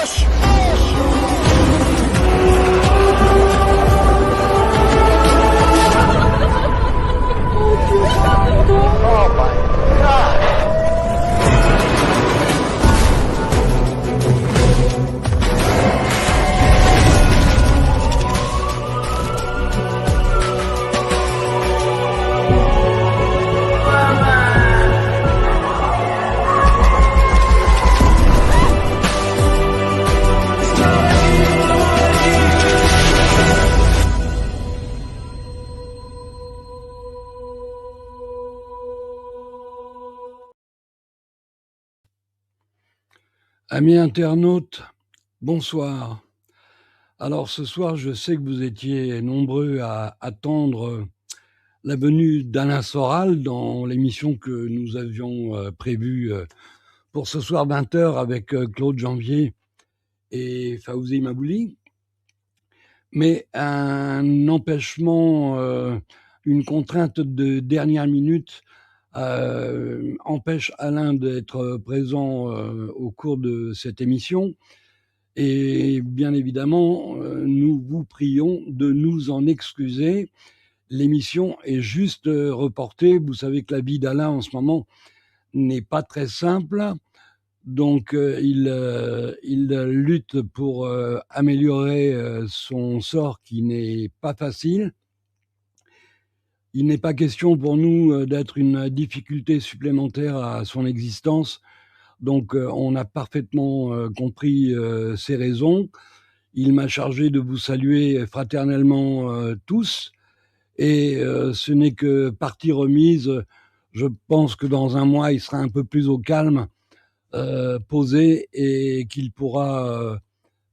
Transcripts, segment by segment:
Oh my God! Amis internautes, bonsoir. Alors ce soir, je sais que vous étiez nombreux à attendre la venue d'Alain Soral dans l'émission que nous avions prévue pour ce soir 20h avec Claude Janvier et Fawzi Mabouli. Mais un empêchement, une contrainte de dernière minute empêche Alain d'être présent au cours de cette émission. Et bien évidemment, nous vous prions de nous en excuser. L'émission est juste reportée. Vous savez que la vie d'Alain en ce moment n'est pas très simple. Donc, il lutte pour améliorer son sort qui n'est pas facile. Il n'est pas question pour nous d'être une difficulté supplémentaire à son existence. Donc, on a parfaitement compris ses raisons. Il m'a chargé de vous saluer fraternellement tous. Et ce n'est que partie remise. Je pense que dans un mois, il sera un peu plus au calme, posé, et qu'il pourra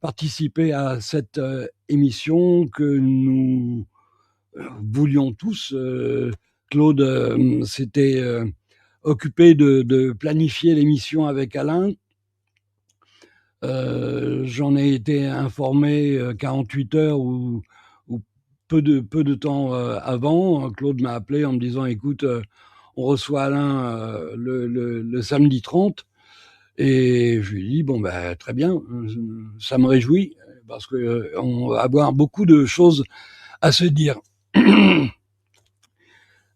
participer à cette émission que nous voulions tous. Claude s'était occupé de planifier l'émission avec Alain. J'en ai été informé 48 heures ou peu de temps avant. Claude m'a appelé en me disant écoute, on reçoit Alain le samedi 30. Et je lui ai dit bon ben très bien, ça me réjouit parce que on va avoir beaucoup de choses à se dire.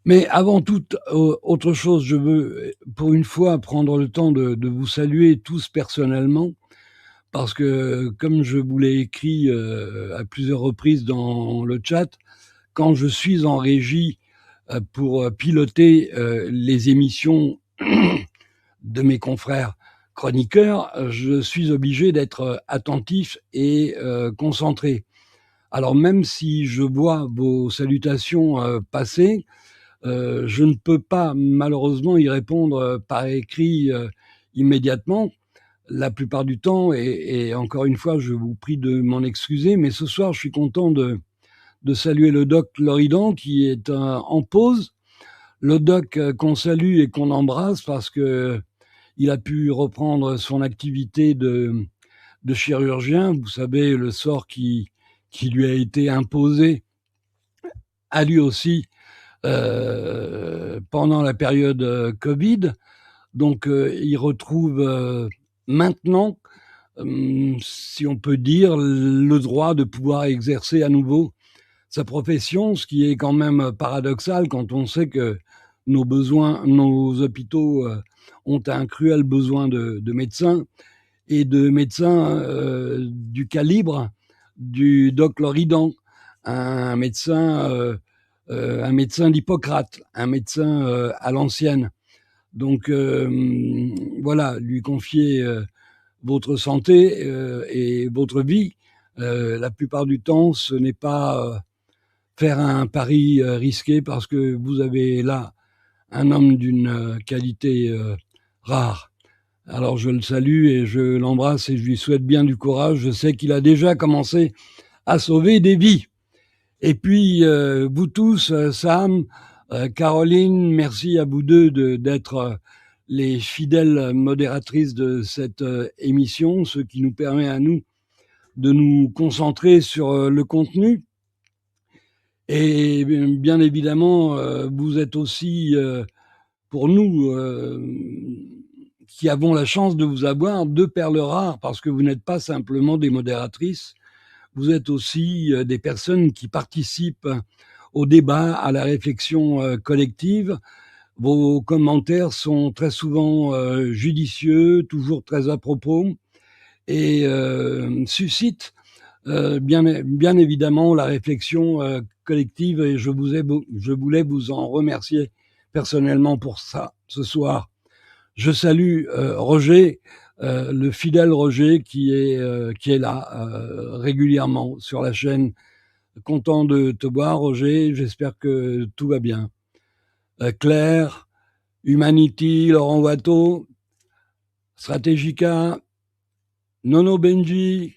Mais avant toute autre chose, je veux pour une fois prendre le temps de vous saluer tous personnellement, parce que comme je vous l'ai écrit à plusieurs reprises dans le chat, quand je suis en régie pour piloter les émissions de mes confrères chroniqueurs, je suis obligé d'être attentif et concentré. Alors même si je vois vos salutations passer, je ne peux pas malheureusement y répondre par écrit immédiatement la plupart du temps, et encore une fois je vous prie de m'en excuser, mais ce soir je suis content de saluer le doc Loridan qui est en pause. Le doc qu'on salue et qu'on embrasse parce que il a pu reprendre son activité de chirurgien. Vous savez, le sort qui lui a été imposé à lui aussi pendant la période Covid. Donc, il retrouve maintenant, si on peut dire, le droit de pouvoir exercer à nouveau sa profession, ce qui est quand même paradoxal quand on sait que nos hôpitaux ont un cruel besoin de médecins, et de médecins du calibre du doc Loridan, un médecin d'Hippocrate, un médecin à l'ancienne. Donc voilà, lui confier votre santé et votre vie, la plupart du temps, ce n'est pas faire un pari risqué, parce que vous avez là un homme d'une qualité rare. Alors je le salue et je l'embrasse et je lui souhaite bien du courage. Je sais qu'il a déjà commencé à sauver des vies. Et puis vous tous, Sam, Caroline, merci à vous deux d'être les fidèles modératrices de cette émission, ce qui nous permet à nous de nous concentrer sur le contenu. Et bien évidemment, vous êtes aussi pour nous qui avons la chance de vous avoir, deux perles rares, parce que vous n'êtes pas simplement des modératrices, vous êtes aussi des personnes qui participent au débat, à la réflexion collective. Vos commentaires sont très souvent judicieux, toujours très à propos, et suscitent bien évidemment la réflexion collective, et je voulais vous en remercier personnellement pour ça ce soir. Je salue Roger, le fidèle Roger qui est là régulièrement sur la chaîne. Content de te voir, Roger. J'espère que tout va bien. Claire, Humanity, Laurent Watteau, Strategica, Nono Benji,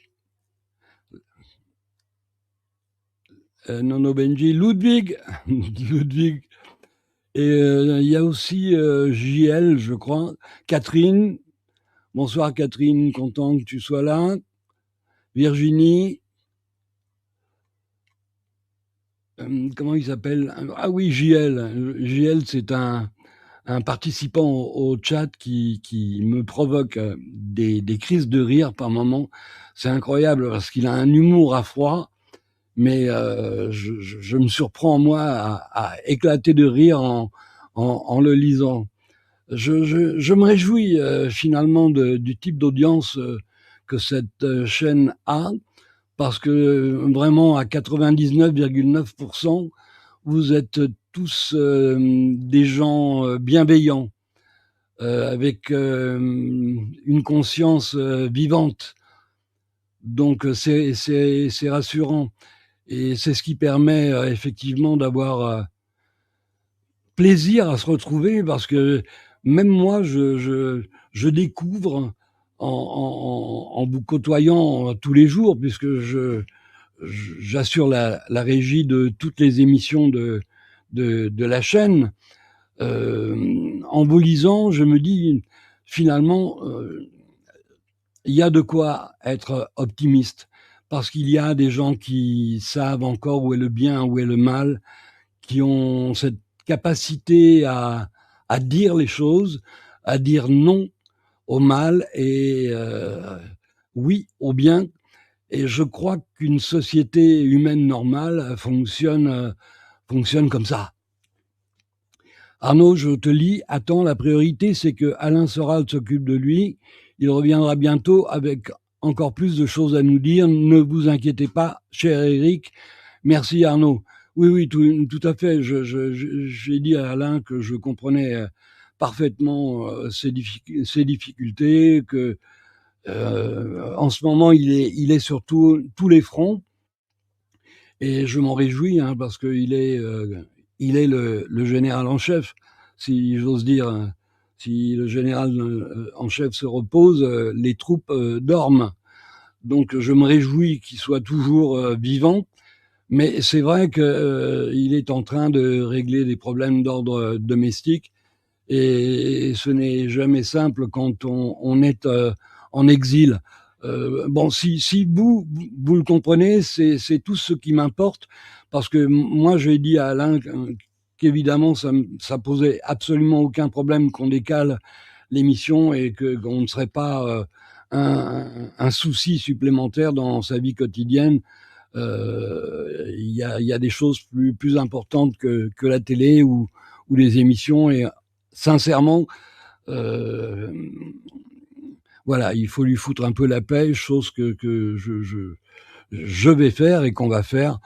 Ludwig, Ludwig. Et il y a aussi JL, je crois, Catherine. Bonsoir Catherine, content que tu sois là. Virginie. Comment il s'appelle? Ah oui, JL. JL, c'est un participant au chat qui me provoque des crises de rire par moment. C'est incroyable parce qu'il a un humour à froid, mais je me surprends moi à éclater de rire en le lisant. Je me réjouis finalement du type d'audience que cette chaîne a, parce que vraiment à 99,9%, vous êtes tous des gens bienveillants, avec une conscience vivante. Donc c'est rassurant. Et c'est ce qui permet effectivement d'avoir plaisir à se retrouver, parce que même moi, je découvre en vous côtoyant tous les jours, puisque j'assure la régie de toutes les émissions de la chaîne. En vous lisant, je me dis finalement, il y a de quoi être optimiste, parce qu'il y a des gens qui savent encore où est le bien, où est le mal, qui ont cette capacité à dire les choses, à dire non au mal et oui au bien. Et je crois qu'une société humaine normale fonctionne comme ça. Arnaud, je te lis. Attends, la priorité, c'est que Alain Soral s'occupe de lui. Il reviendra bientôt avec encore plus de choses à nous dire. Ne vous inquiétez pas, cher Eric. Merci Arnaud. Oui, tout à fait. J'ai dit à Alain que je comprenais parfaitement ses difficultés, que en ce moment il est sur tous les fronts, et je m'en réjouis parce qu'il est le général en chef, si j'ose dire. Si le général en chef se repose, les troupes dorment. Donc je me réjouis qu'il soit toujours vivant. Mais c'est vrai qu'il est en train de régler des problèmes d'ordre domestique, et ce n'est jamais simple quand on est en exil. Bon, si vous le comprenez, c'est tout ce qui m'importe, parce que moi j'ai dit à Alain qu'évidemment ça posait absolument aucun problème qu'on décale l'émission, et qu'on ne serait pas un souci supplémentaire dans sa vie quotidienne. Il y a des choses plus importantes que la télé ou les émissions, et sincèrement, voilà, il faut lui foutre un peu la paix, chose que je vais faire et qu'on va faire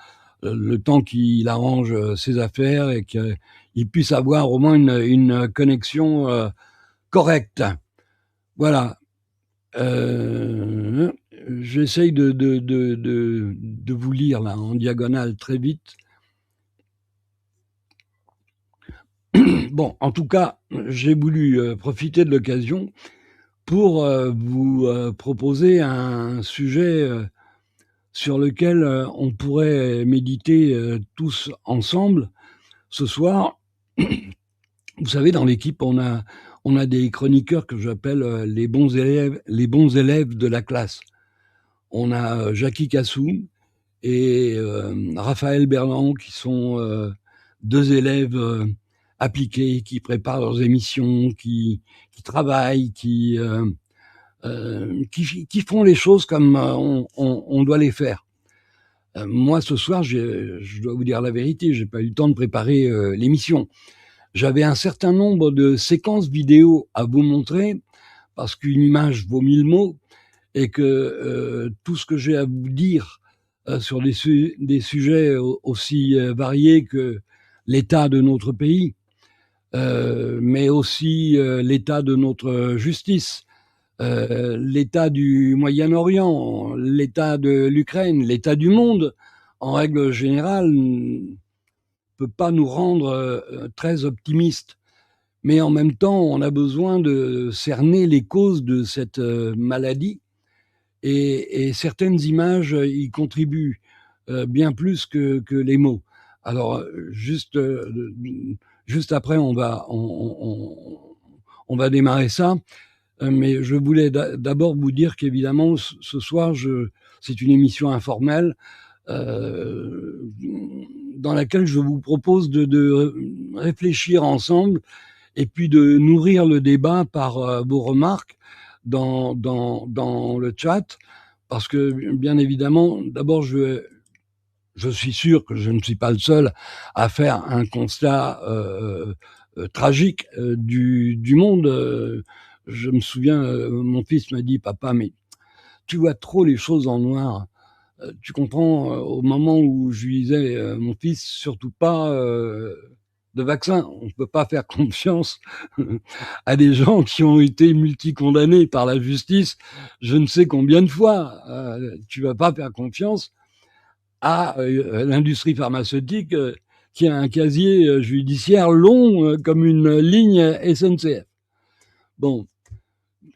le temps qu'il arrange ses affaires et qu'il puisse avoir au moins une connexion correcte. Voilà. J'essaye de vous lire là en diagonale très vite. Bon, en tout cas, j'ai voulu profiter de l'occasion pour vous proposer un sujet sur lequel on pourrait méditer tous ensemble ce soir. Vous savez, dans l'équipe, on a des chroniqueurs que j'appelle les bons élèves de la classe. On a Jackie Cassou et Raphaël Berland, qui sont deux élèves appliqués, qui préparent leurs émissions, qui travaillent, qui font les choses comme on doit les faire. Moi, ce soir, je dois vous dire la vérité, j'ai pas eu le temps de préparer l'émission. J'avais un certain nombre de séquences vidéo à vous montrer, parce qu'une image vaut 1000 mots, et que tout ce que j'ai à vous dire sur des sujets aussi variés que l'état de notre pays, mais aussi l'état de notre justice, l'état du Moyen-Orient, l'état de l'Ukraine, l'état du monde, en règle générale, ne peut pas nous rendre très optimistes. Mais en même temps, on a besoin de cerner les causes de cette maladie, et certaines images y contribuent bien plus que les mots. Alors, juste après, on va démarrer ça. Mais je voulais d'abord vous dire qu'évidemment, ce soir, c'est une émission informelle dans laquelle je vous propose de réfléchir ensemble et puis de nourrir le débat par vos remarques dans le chat, parce que bien évidemment, d'abord, je suis sûr que je ne suis pas le seul à faire un constat tragique du monde. Je me souviens, mon fils m'a dit: «Papa, mais tu vois trop les choses en noir». Tu comprends, au moment où je lui disais: «Mon fils, surtout pas de vaccin. On ne peut pas faire confiance à des gens qui ont été multicondamnés par la justice je ne sais combien de fois. Tu vas pas faire confiance à l'industrie pharmaceutique qui a un casier judiciaire long comme une ligne SNCF». Bon,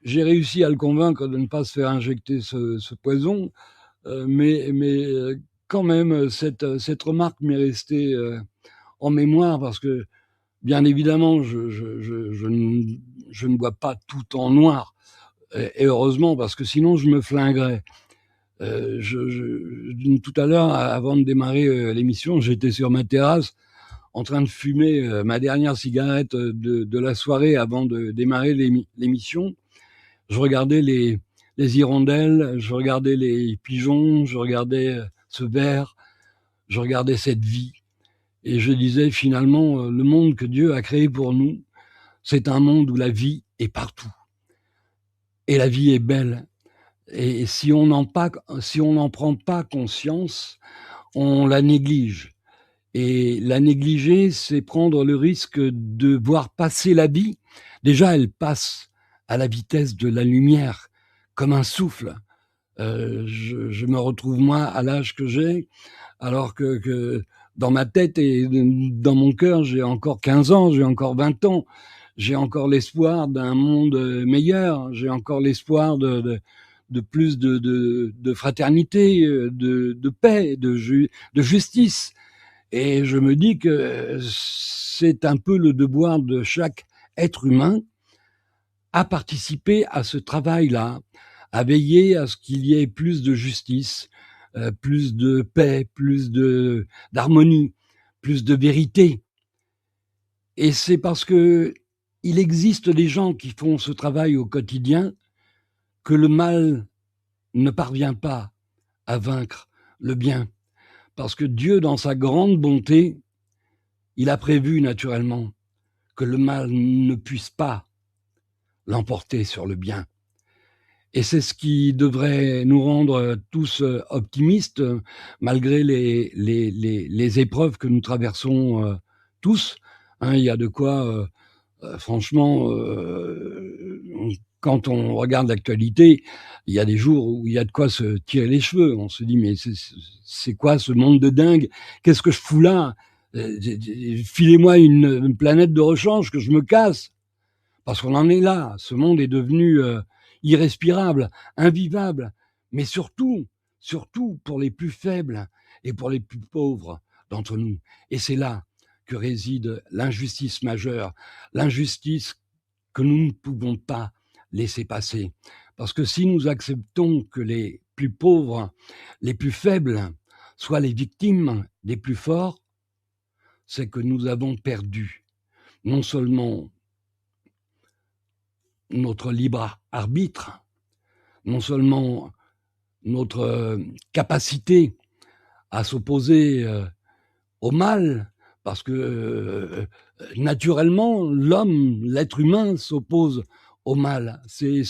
j'ai réussi à le convaincre de ne pas se faire injecter ce poison, mais quand même, cette remarque m'est restée en mémoire, parce que, bien évidemment, je ne vois pas tout en noir, et heureusement, parce que sinon je me flinguerais. Tout à l'heure, avant de démarrer l'émission, j'étais sur ma terrasse en train de fumer ma dernière cigarette de la soirée avant de démarrer l'émission. Je regardais les hirondelles, je regardais les pigeons, je regardais ce verre, je regardais cette vie, et je disais finalement, le monde que Dieu a créé pour nous, c'est un monde où la vie est partout, et la vie est belle. Et si on n'en prend pas conscience, on la néglige. Et la négliger, c'est prendre le risque de voir passer la vie. Déjà, elle passe à la vitesse de la lumière, comme un souffle. Je me retrouve, moi, à l'âge que j'ai, alors que dans ma tête et dans mon cœur, j'ai encore 15 ans, j'ai encore 20 ans. J'ai encore l'espoir d'un monde meilleur, j'ai encore l'espoir de plus de fraternité, de paix, de justice. Et je me dis que c'est un peu le devoir de chaque être humain à participer à ce travail-là, à veiller à ce qu'il y ait plus de justice, plus de paix, plus d'harmonie, plus de vérité. Et c'est parce que il existe des gens qui font ce travail au quotidien que le mal ne parvient pas à vaincre le bien. Parce que Dieu, dans sa grande bonté, il a prévu naturellement que le mal ne puisse pas l'emporter sur le bien. Et c'est ce qui devrait nous rendre tous optimistes, malgré les épreuves que nous traversons tous. Il y a de quoi, franchement, quand on regarde l'actualité, il y a des jours où il y a de quoi se tirer les cheveux. On se dit: mais c'est quoi ce monde de dingue? Qu'est-ce que je fous là? Filez-moi une planète de rechange, que je me casse. Parce qu'on en est là. Ce monde est devenu irrespirable, invivable. Mais surtout pour les plus faibles et pour les plus pauvres d'entre nous. Et c'est là que réside l'injustice majeure, l'injustice que nous ne pouvons pas laisser passer. Parce que si nous acceptons que les plus pauvres, les plus faibles, soient les victimes des plus forts, c'est que nous avons perdu. non seulement notre libre arbitre, non seulement notre capacité à s'opposer au mal, parce que naturellement, l'homme, l'être humain s'oppose au mal. C'est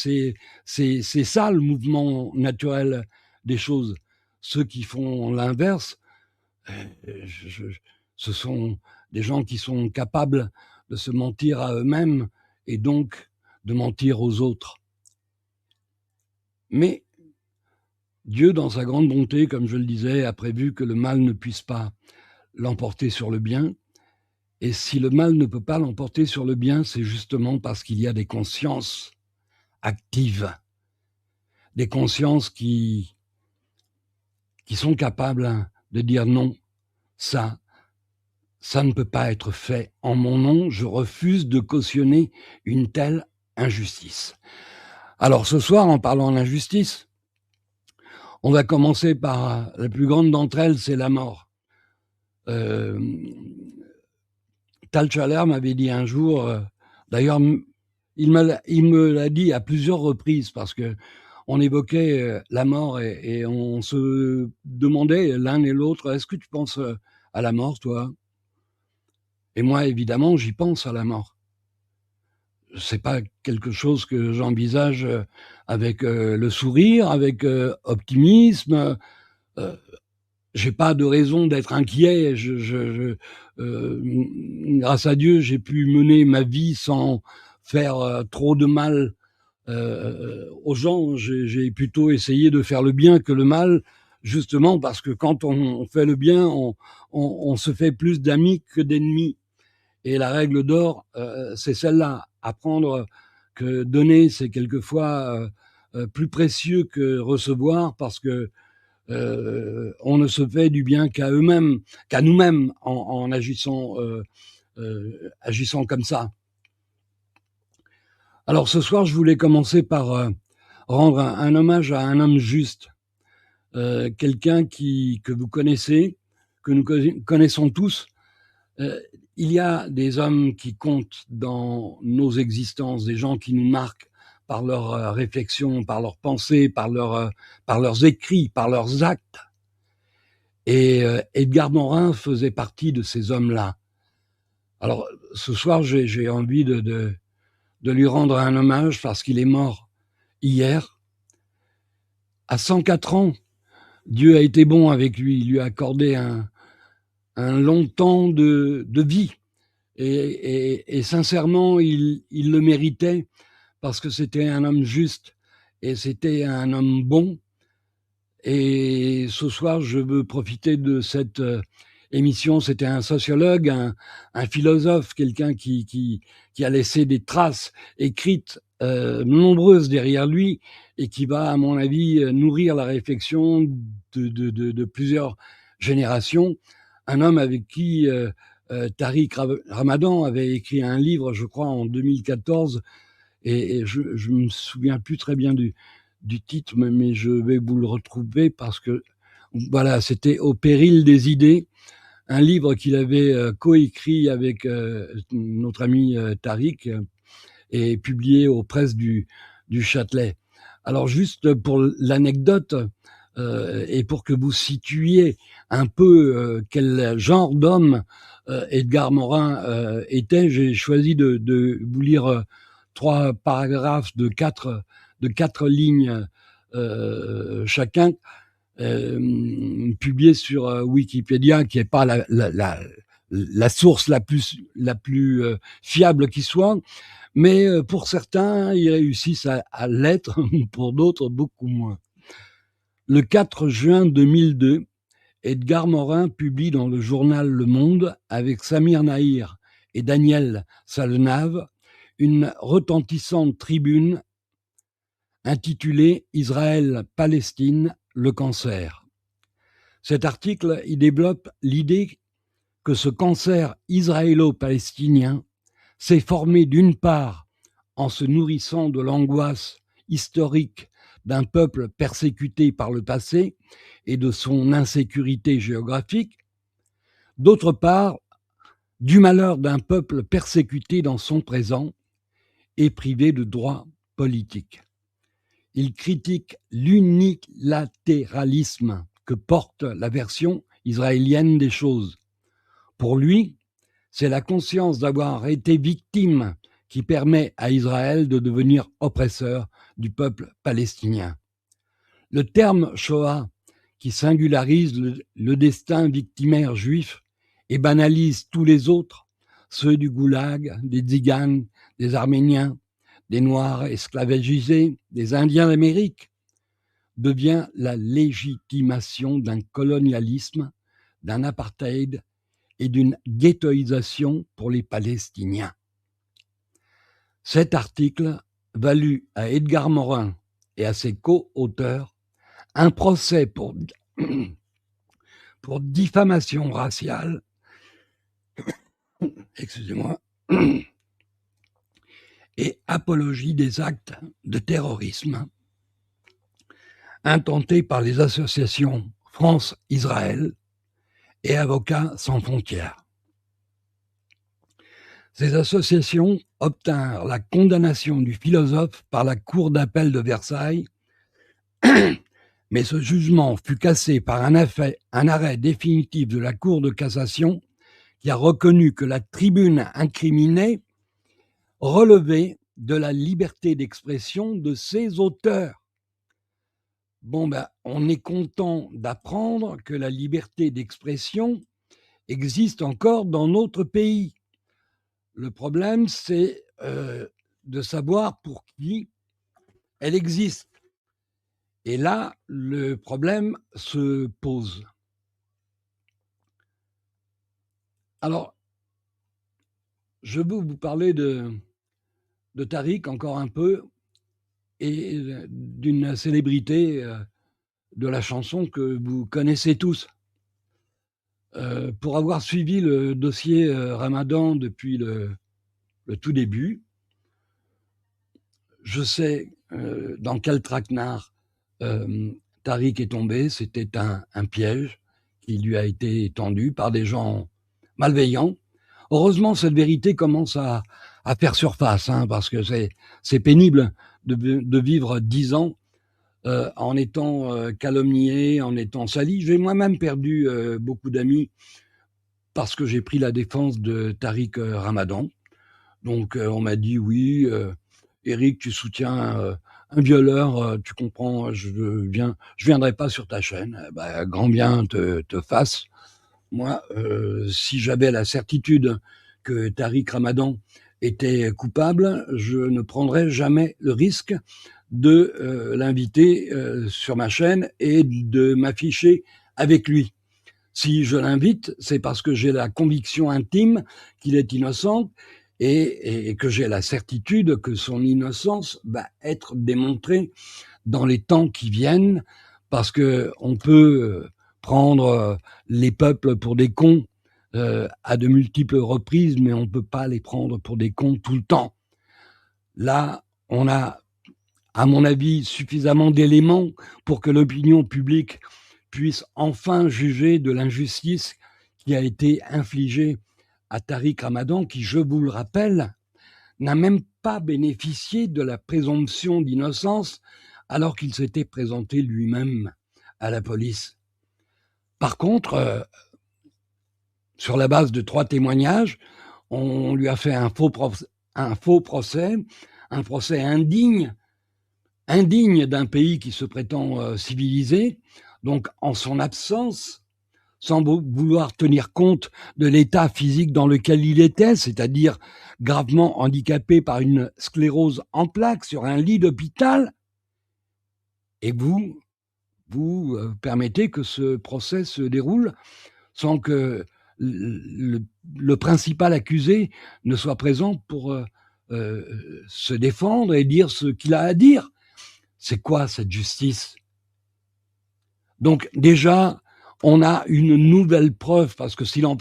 ça le mouvement naturel des choses. Ceux qui font l'inverse, ce sont des gens qui sont capables de se mentir à eux-mêmes et donc de mentir aux autres. Mais Dieu, dans sa grande bonté, comme je le disais, a prévu que le mal ne puisse pas l'emporter sur le bien. Et si le mal ne peut pas l'emporter sur le bien, c'est justement parce qu'il y a des consciences actives, des consciences qui sont capables de dire non, ça ne peut pas être fait en mon nom, je refuse de cautionner une telle injustice. Alors ce soir, en parlant d'injustice, on va commencer par la plus grande d'entre elles, c'est la mort. Tal Schaller m'avait dit un jour, d'ailleurs, il me l'a dit à plusieurs reprises parce que on évoquait la mort et on se demandait l'un et l'autre, est-ce que tu penses à la mort, toi? Et moi, évidemment, j'y pense à la mort. C'est pas quelque chose que j'envisage avec le sourire, avec optimisme. J'ai pas de raison d'être inquiet. Grâce à Dieu, j'ai pu mener ma vie sans faire trop de mal aux gens. J'ai plutôt essayé de faire le bien que le mal, justement parce que quand on fait le bien, on se fait plus d'amis que d'ennemis. Et la règle d'or, c'est celle-là. Apprendre que donner, c'est quelquefois plus précieux que recevoir parce que on ne se fait du bien qu'à eux-mêmes, qu'à nous-mêmes en agissant comme ça. Alors ce soir, je voulais commencer par rendre un hommage à un homme juste, quelqu'un que vous connaissez, que nous connaissons tous. Il y a des hommes qui comptent dans nos existences, des gens qui nous marquent par leurs réflexions, par leurs pensées, par leurs écrits, par leurs actes. Et Edgar Morin faisait partie de ces hommes-là. Alors ce soir, j'ai envie de lui rendre un hommage parce qu'il est mort hier. À 104 ans, Dieu a été bon avec lui. Il lui a accordé un long temps de vie. Et sincèrement, il le méritait parce que c'était un homme juste et c'était un homme bon. Et ce soir, je veux profiter de cette émission. C'était un sociologue, un philosophe, quelqu'un qui a laissé des traces écrites nombreuses derrière lui et qui va, à mon avis, nourrir la réflexion de plusieurs générations. Un homme avec qui Tariq Ramadan avait écrit un livre, je crois, en 2014, et je me souviens plus très bien du titre, mais je vais vous le retrouver parce que, voilà, c'était Au péril des idées, un livre qu'il avait coécrit avec notre ami Tariq et publié aux presses du Châtelet. Alors, juste pour l'anecdote, et pour que vous situiez un peu quel genre d'homme Edgar Morin était, j'ai choisi de vous lire 3 paragraphes de 4 lignes chacun, publiés sur Wikipédia, qui n'est pas la source la plus fiable qui soit, mais pour certains, ils réussissent à l'être, pour d'autres, beaucoup moins. Le 4 juin 2002, Edgar Morin publie dans le journal Le Monde, avec Samir Nahir et Daniel Sallenave, une retentissante tribune intitulée « Israël-Palestine, le cancer ». Cet article y développe l'idée que ce cancer israélo-palestinien s'est formé d'une part en se nourrissant de l'angoisse historique d'un peuple persécuté par le passé et de son insécurité géographique, d'autre part du malheur d'un peuple persécuté dans son présent et privé de droits politiques. Il critique l'unilatéralisme que porte la version israélienne des choses. Pour lui, c'est la conscience d'avoir été victime qui permet à Israël de devenir oppresseur du peuple palestinien. Le terme Shoah, qui singularise le destin victimaire juif et banalise tous les autres, ceux du goulag, des tziganes, des arméniens, des noirs esclavagisés, des indiens d'Amérique, devient la légitimation d'un colonialisme, d'un apartheid et d'une ghettoisation pour les Palestiniens. Cet article valut à Edgar Morin et à ses co-auteurs un procès pour diffamation raciale, excusez-moi, et apologie des actes de terrorisme intentés par les associations France-Israël et Avocats sans frontières. Ces associations obtinrent la condamnation du philosophe par la Cour d'appel de Versailles, mais ce jugement fut cassé par un arrêt définitif de la Cour de cassation qui a reconnu que la tribune incriminée relevait de la liberté d'expression de ses auteurs. Bon, on est content d'apprendre que la liberté d'expression existe encore dans notre pays. Le problème, c'est de savoir pour qui elle existe. Et là, le problème se pose. Alors, je veux vous parler de Tariq encore un peu et d'une célébrité de la chanson que vous connaissez tous. Pour avoir suivi le dossier Ramadan depuis le tout début, je sais dans quel traquenard Tariq est tombé. C'était un piège qui lui a été tendu par des gens malveillants. Heureusement, cette vérité commence à faire surface, parce que c'est pénible de vivre 10 ans en étant calomnié, en étant sali. J'ai moi-même perdu beaucoup d'amis parce que j'ai pris la défense de Tariq Ramadan. Donc on m'a dit oui, Éric, tu soutiens un violeur, tu comprends, je viendrai pas sur ta chaîne. Grand bien te fasse. Moi, si j'avais la certitude que Tariq Ramadan était coupable, je ne prendrais jamais le risque de l'inviter sur ma chaîne et de m'afficher avec lui. Si je l'invite, c'est parce que j'ai la conviction intime qu'il est innocent et que j'ai la certitude que son innocence va être démontrée dans les temps qui viennent, parce que on peut prendre les peuples pour des cons à de multiples reprises, mais on ne peut pas les prendre pour des cons tout le temps. Là, on a, à mon avis, suffisamment d'éléments pour que l'opinion publique puisse enfin juger de l'injustice qui a été infligée à Tariq Ramadan, qui, je vous le rappelle, n'a même pas bénéficié de la présomption d'innocence alors qu'il s'était présenté lui-même à la police. Par contre, sur la base de 3 témoignages, on lui a fait un faux procès, un procès indigne d'un pays qui se prétend civilisé. Donc, en son absence, sans vouloir tenir compte de l'état physique dans lequel il était, c'est-à-dire gravement handicapé par une sclérose en plaques sur un lit d'hôpital, et vous permettez que ce procès se déroule sans que le principal accusé ne soit présent pour se défendre et dire ce qu'il a à dire. C'est quoi cette justice? Donc déjà, on a une nouvelle preuve, parce que s'il en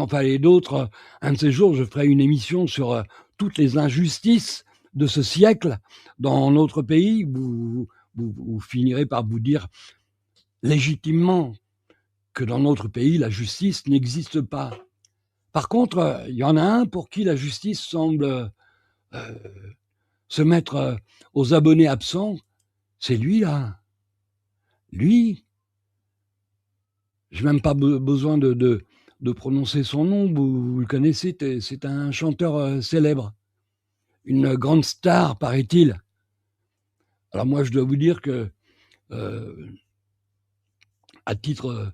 fallait d'autres, un de ces jours, je ferai une émission sur toutes les injustices de ce siècle dans notre pays. Vous finirez par vous dire légitimement que dans notre pays, la justice n'existe pas. Par contre, il y en a un pour qui la justice semble se mettre aux abonnés absents, c'est lui là. Lui, j'ai même pas besoin de prononcer son nom, vous le connaissez, c'est un chanteur célèbre, une grande star, paraît-il. Alors moi, je dois vous dire que, à titre,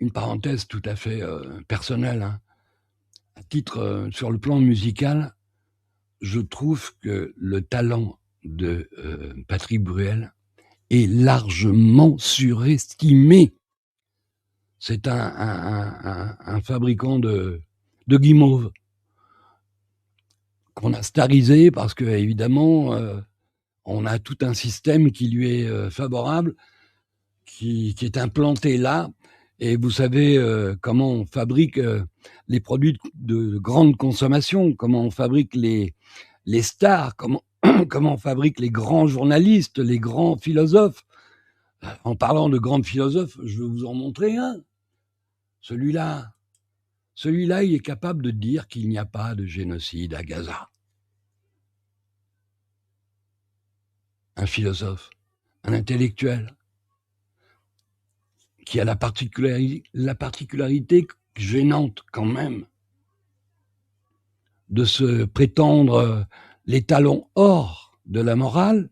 une parenthèse tout à fait personnelle, hein, à titre sur le plan musical, je trouve que le talent de Patrick Bruel est largement surestimé. C'est un fabricant de guimauve qu'on a starisé parce que évidemment on a tout un système qui lui est favorable, qui est implanté là. Et vous savez comment on fabrique les produits de grande consommation, comment on fabrique les stars, comment on fabrique les grands journalistes, les grands philosophes. En parlant de grands philosophes, je vais vous en montrer un. Celui-là, il est capable de dire qu'il n'y a pas de génocide à Gaza. Un philosophe, un intellectuel, qui a la particularité gênante quand même de se prétendre les talons or de la morale,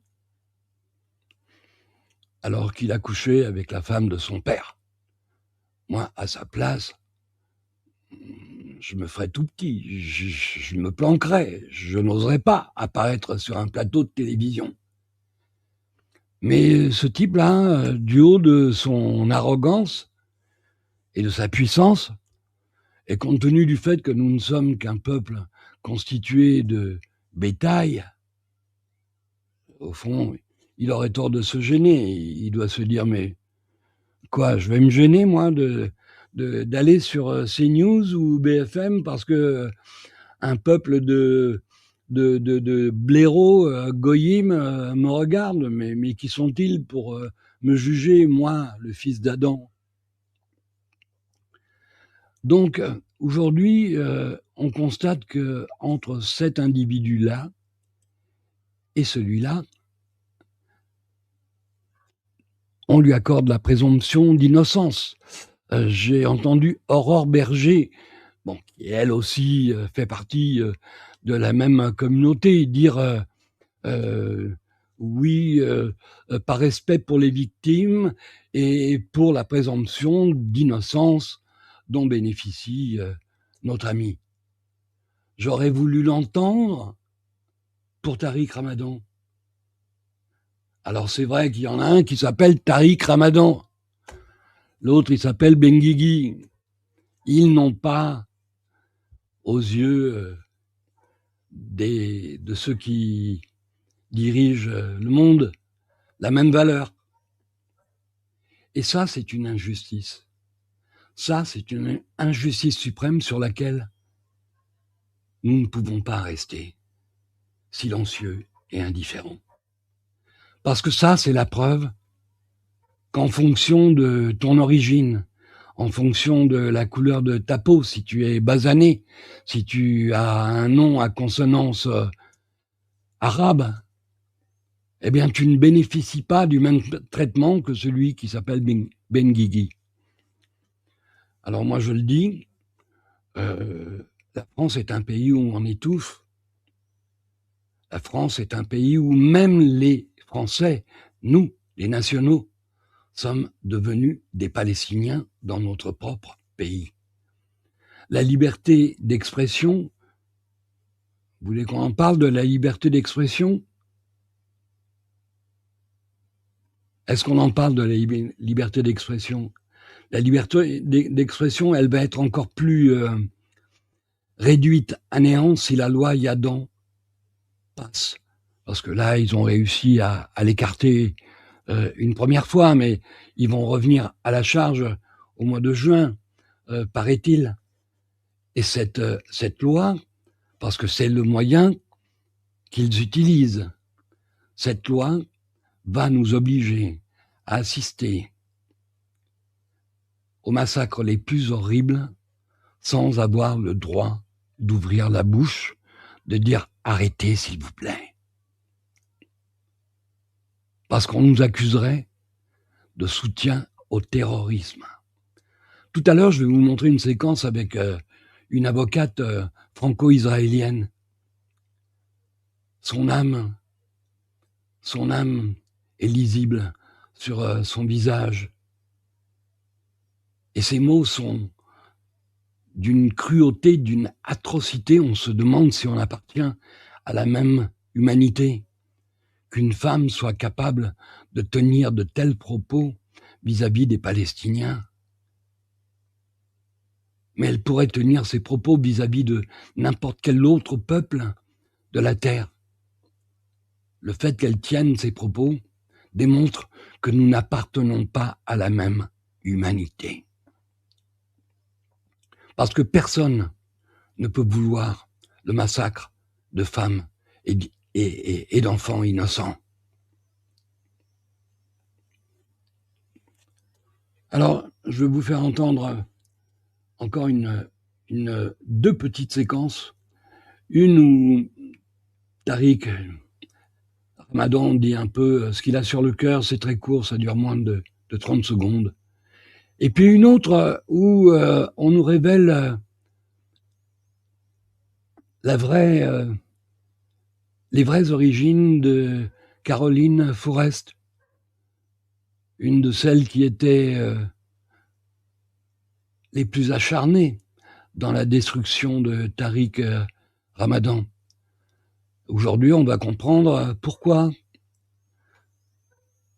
alors qu'il a couché avec la femme de son père. Moi, à sa place, je me ferais tout petit, je me planquerais, je n'oserais pas apparaître sur un plateau de télévision. Mais ce type-là, du haut de son arrogance et de sa puissance, et compte tenu du fait que nous ne sommes qu'un peuple constitué de bétail, au fond, il aurait tort de se gêner. Il doit se dire, mais quoi, je vais me gêner, moi, d'aller sur CNews ou BFM parce que un peuple de blaireaux goyim me regarde, mais qui sont-ils pour me juger, moi, le fils d'Adam? Donc, aujourd'hui, on constate que entre cet individu-là et celui-là, on lui accorde la présomption d'innocence. J'ai entendu Aurore Berger, bon, qui elle aussi fait partie de la même communauté, dire oui, par respect pour les victimes et pour la présomption d'innocence dont bénéficie notre ami. J'aurais voulu l'entendre pour Tariq Ramadan. Alors c'est vrai qu'il y en a un qui s'appelle Tariq Ramadan, l'autre il s'appelle Benguigui. Ils n'ont pas, aux yeux de ceux qui dirigent le monde, la même valeur. Et ça, c'est une injustice. Ça, c'est une injustice suprême sur laquelle nous ne pouvons pas rester silencieux et indifférents. Parce que ça, c'est la preuve qu'en fonction de ton origine, en fonction de la couleur de ta peau, si tu es basané, si tu as un nom à consonance arabe, eh bien, tu ne bénéficies pas du même traitement que celui qui s'appelle Benguigui. Alors moi, je le dis, la France est un pays où on étouffe. La France est un pays où même les Français, nous, les nationaux, sommes devenus des Palestiniens dans notre propre pays. La liberté d'expression, vous voulez qu'on en parle de la liberté d'expression? Est-ce qu'on en parle de la liberté d'expression? La liberté d'expression, elle va être encore plus réduite à néant si la loi Yadan passe. Parce que là, ils ont réussi à l'écarter une première fois, mais ils vont revenir à la charge au mois de juin, paraît-il. Et cette loi, parce que c'est le moyen qu'ils utilisent, cette loi va nous obliger à assister aux massacres les plus horribles sans avoir le droit d'ouvrir la bouche, de dire « arrêtez s'il vous plaît ». Parce qu'on nous accuserait de soutien au terrorisme. Tout à l'heure, je vais vous montrer une séquence avec une avocate franco-israélienne. Son âme est lisible sur son visage. Et ces mots sont d'une cruauté, d'une atrocité. On se demande si on appartient à la même humanité. Qu'une femme soit capable de tenir de tels propos vis-à-vis des Palestiniens. Mais elle pourrait tenir ces propos vis-à-vis de n'importe quel autre peuple de la Terre. Le fait qu'elle tienne ces propos démontre que nous n'appartenons pas à la même humanité. Parce que personne ne peut vouloir le massacre de femmes et d'enfants innocents. Alors, je vais vous faire entendre encore deux petites séquences. Une où Tariq Ramadan dit un peu ce qu'il a sur le cœur, c'est très court, ça dure moins de 30 secondes. Et puis une autre où on nous révèle les vraies origines de Caroline Fourest, une de celles qui étaient les plus acharnées dans la destruction de Tariq Ramadan. Aujourd'hui, on va comprendre pourquoi.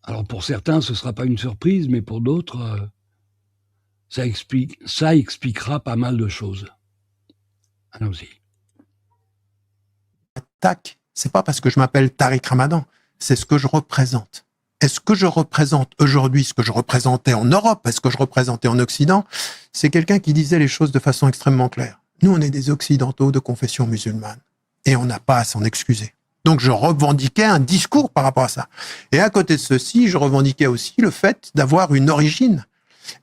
Alors pour certains, ce ne sera pas une surprise, mais pour d'autres, ça expliquera pas mal de choses. Allons-y. Tac, c'est pas parce que je m'appelle Tariq Ramadan, c'est ce que je représente. Est-ce que je représente aujourd'hui ce que je représentais en Europe? Est-ce que je représentais en Occident? C'est quelqu'un qui disait les choses de façon extrêmement claire. Nous, on est des Occidentaux de confession musulmane et on n'a pas à s'en excuser. Donc, je revendiquais un discours par rapport à ça. Et à côté de ceci, je revendiquais aussi le fait d'avoir une origine.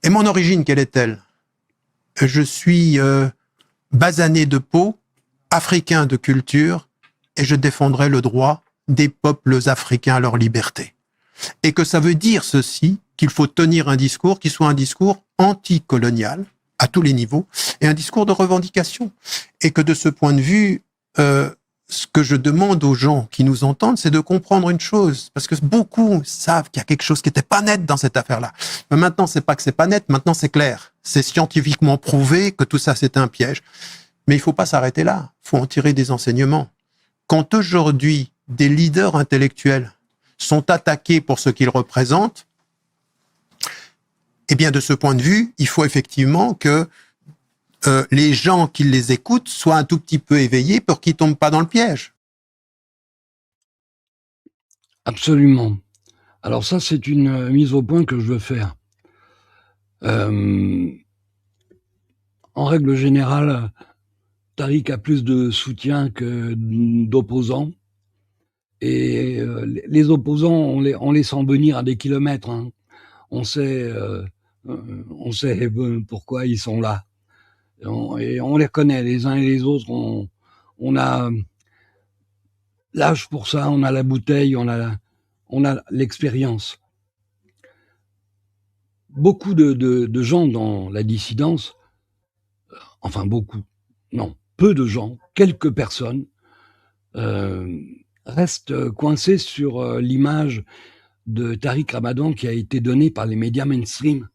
Et mon origine, quelle est-elle? Je suis basané de peau, africain de culture, et je défendrai le droit des peuples africains à leur liberté. Et que ça veut dire ceci, qu'il faut tenir un discours qui soit un discours anticolonial, à tous les niveaux, et un discours de revendication. Et que de ce point de vue, ce que je demande aux gens qui nous entendent, c'est de comprendre une chose, parce que beaucoup savent qu'il y a quelque chose qui n'était pas net dans cette affaire-là. Mais maintenant, c'est pas que c'est pas net, maintenant c'est clair. C'est scientifiquement prouvé que tout ça, c'est un piège. Mais il faut pas s'arrêter là. Il faut en tirer des enseignements. Quand aujourd'hui, des leaders intellectuels sont attaqués pour ce qu'ils représentent, eh bien, de ce point de vue, il faut effectivement que les gens qui les écoutent soient un tout petit peu éveillés pour qu'ils ne tombent pas dans le piège. Absolument. Alors ça, c'est une mise au point que je veux faire. En règle générale, Tariq a plus de soutien que d'opposants. Et les opposants, on les sent venir à des kilomètres. Hein. On sait pourquoi ils sont là. Et on les connaît, les uns et les autres. On a l'âge pour ça, on a la bouteille, on a l'expérience. Beaucoup de gens dans la dissidence, enfin beaucoup, non, peu de gens, quelques personnes, restent coincés sur l'image de Tariq Ramadan qui a été donnée par les médias mainstream,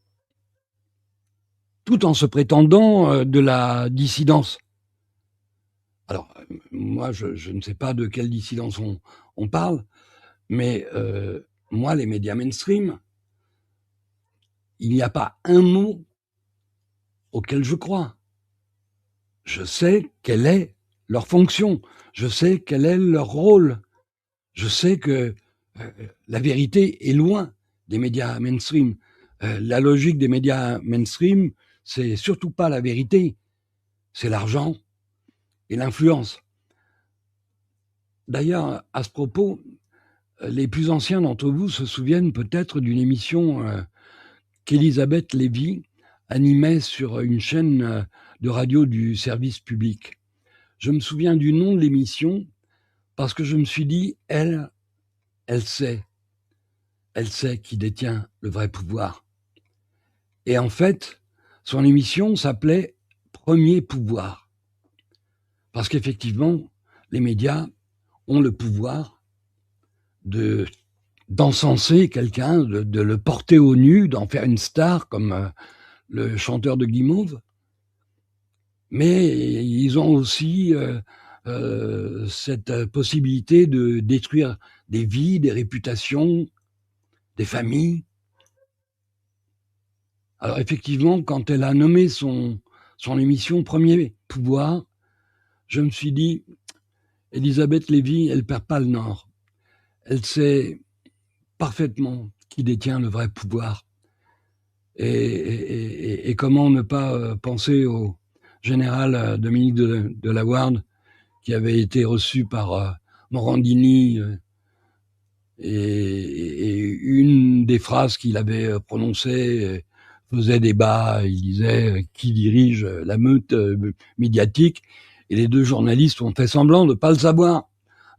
tout en se prétendant de la dissidence. Alors, moi, je ne sais pas de quelle dissidence on parle, mais moi, les médias mainstream, il n'y a pas un mot auquel je crois. Je sais quelle est leur fonction, je sais quel est leur rôle, je sais que la vérité est loin des médias mainstream. La logique des médias mainstream, c'est surtout pas la vérité, c'est l'argent et l'influence. D'ailleurs, à ce propos, les plus anciens d'entre vous se souviennent peut-être d'une émission qu'Elisabeth Lévy animait sur une chaîne de radio du service public. Je me souviens du nom de l'émission parce que je me suis dit, elle sait qui détient le vrai pouvoir. Et en fait, son émission s'appelait Premier pouvoir. Parce qu'effectivement, les médias ont le pouvoir d'encenser quelqu'un, de le porter au nu, d'en faire une star comme le chanteur de Guimauve. Mais ils ont aussi cette possibilité de détruire des vies, des réputations, des familles. Alors effectivement, quand elle a nommé son émission Premier pouvoir, je me suis dit, Elisabeth Lévy, elle perd pas le nord. Elle sait parfaitement qui détient le vrai pouvoir. Et comment ne pas penser au général Dominique de la Warde, qui avait été reçu par Morandini, et une des phrases qu'il avait prononcées faisait débat. Il disait qui dirige la meute médiatique, et les deux journalistes ont fait semblant de ne pas le savoir, en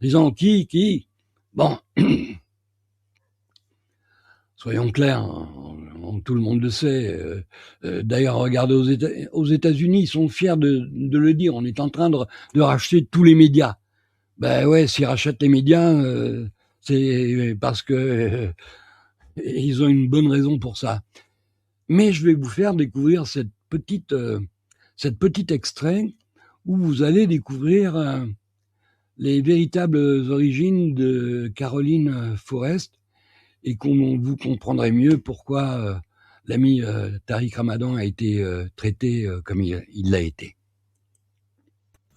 disant qui. Bon, soyons clairs, tout le monde le sait. D'ailleurs, regardez aux États-Unis, ils sont fiers de le dire. On est en train de racheter tous les médias. Ben ouais, s'ils rachètent les médias, c'est parce que ils ont une bonne raison pour ça. Mais je vais vous faire découvrir cette petite extrait où vous allez découvrir les véritables origines de Caroline Forrest, et vous comprendrez mieux pourquoi l'ami Tariq Ramadan a été traité comme il l'a été.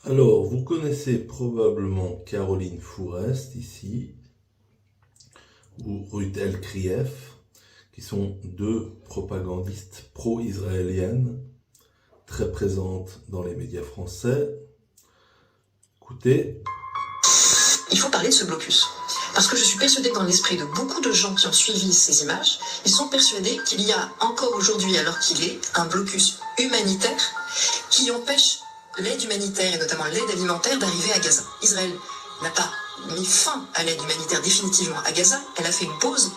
Alors, vous connaissez probablement Caroline Forrest ici, ou Ruth El-Krief, qui sont deux propagandistes pro-israéliennes, très présentes dans les médias français. Écoutez. Il faut parler de ce blocus. Parce que je suis persuadée que dans l'esprit de beaucoup de gens qui ont suivi ces images, ils sont persuadés qu'il y a encore aujourd'hui, alors qu'il est, un blocus humanitaire qui empêche l'aide humanitaire et notamment l'aide alimentaire d'arriver à Gaza. Israël n'a pas mis fin à l'aide humanitaire définitivement à Gaza. Elle a fait une pause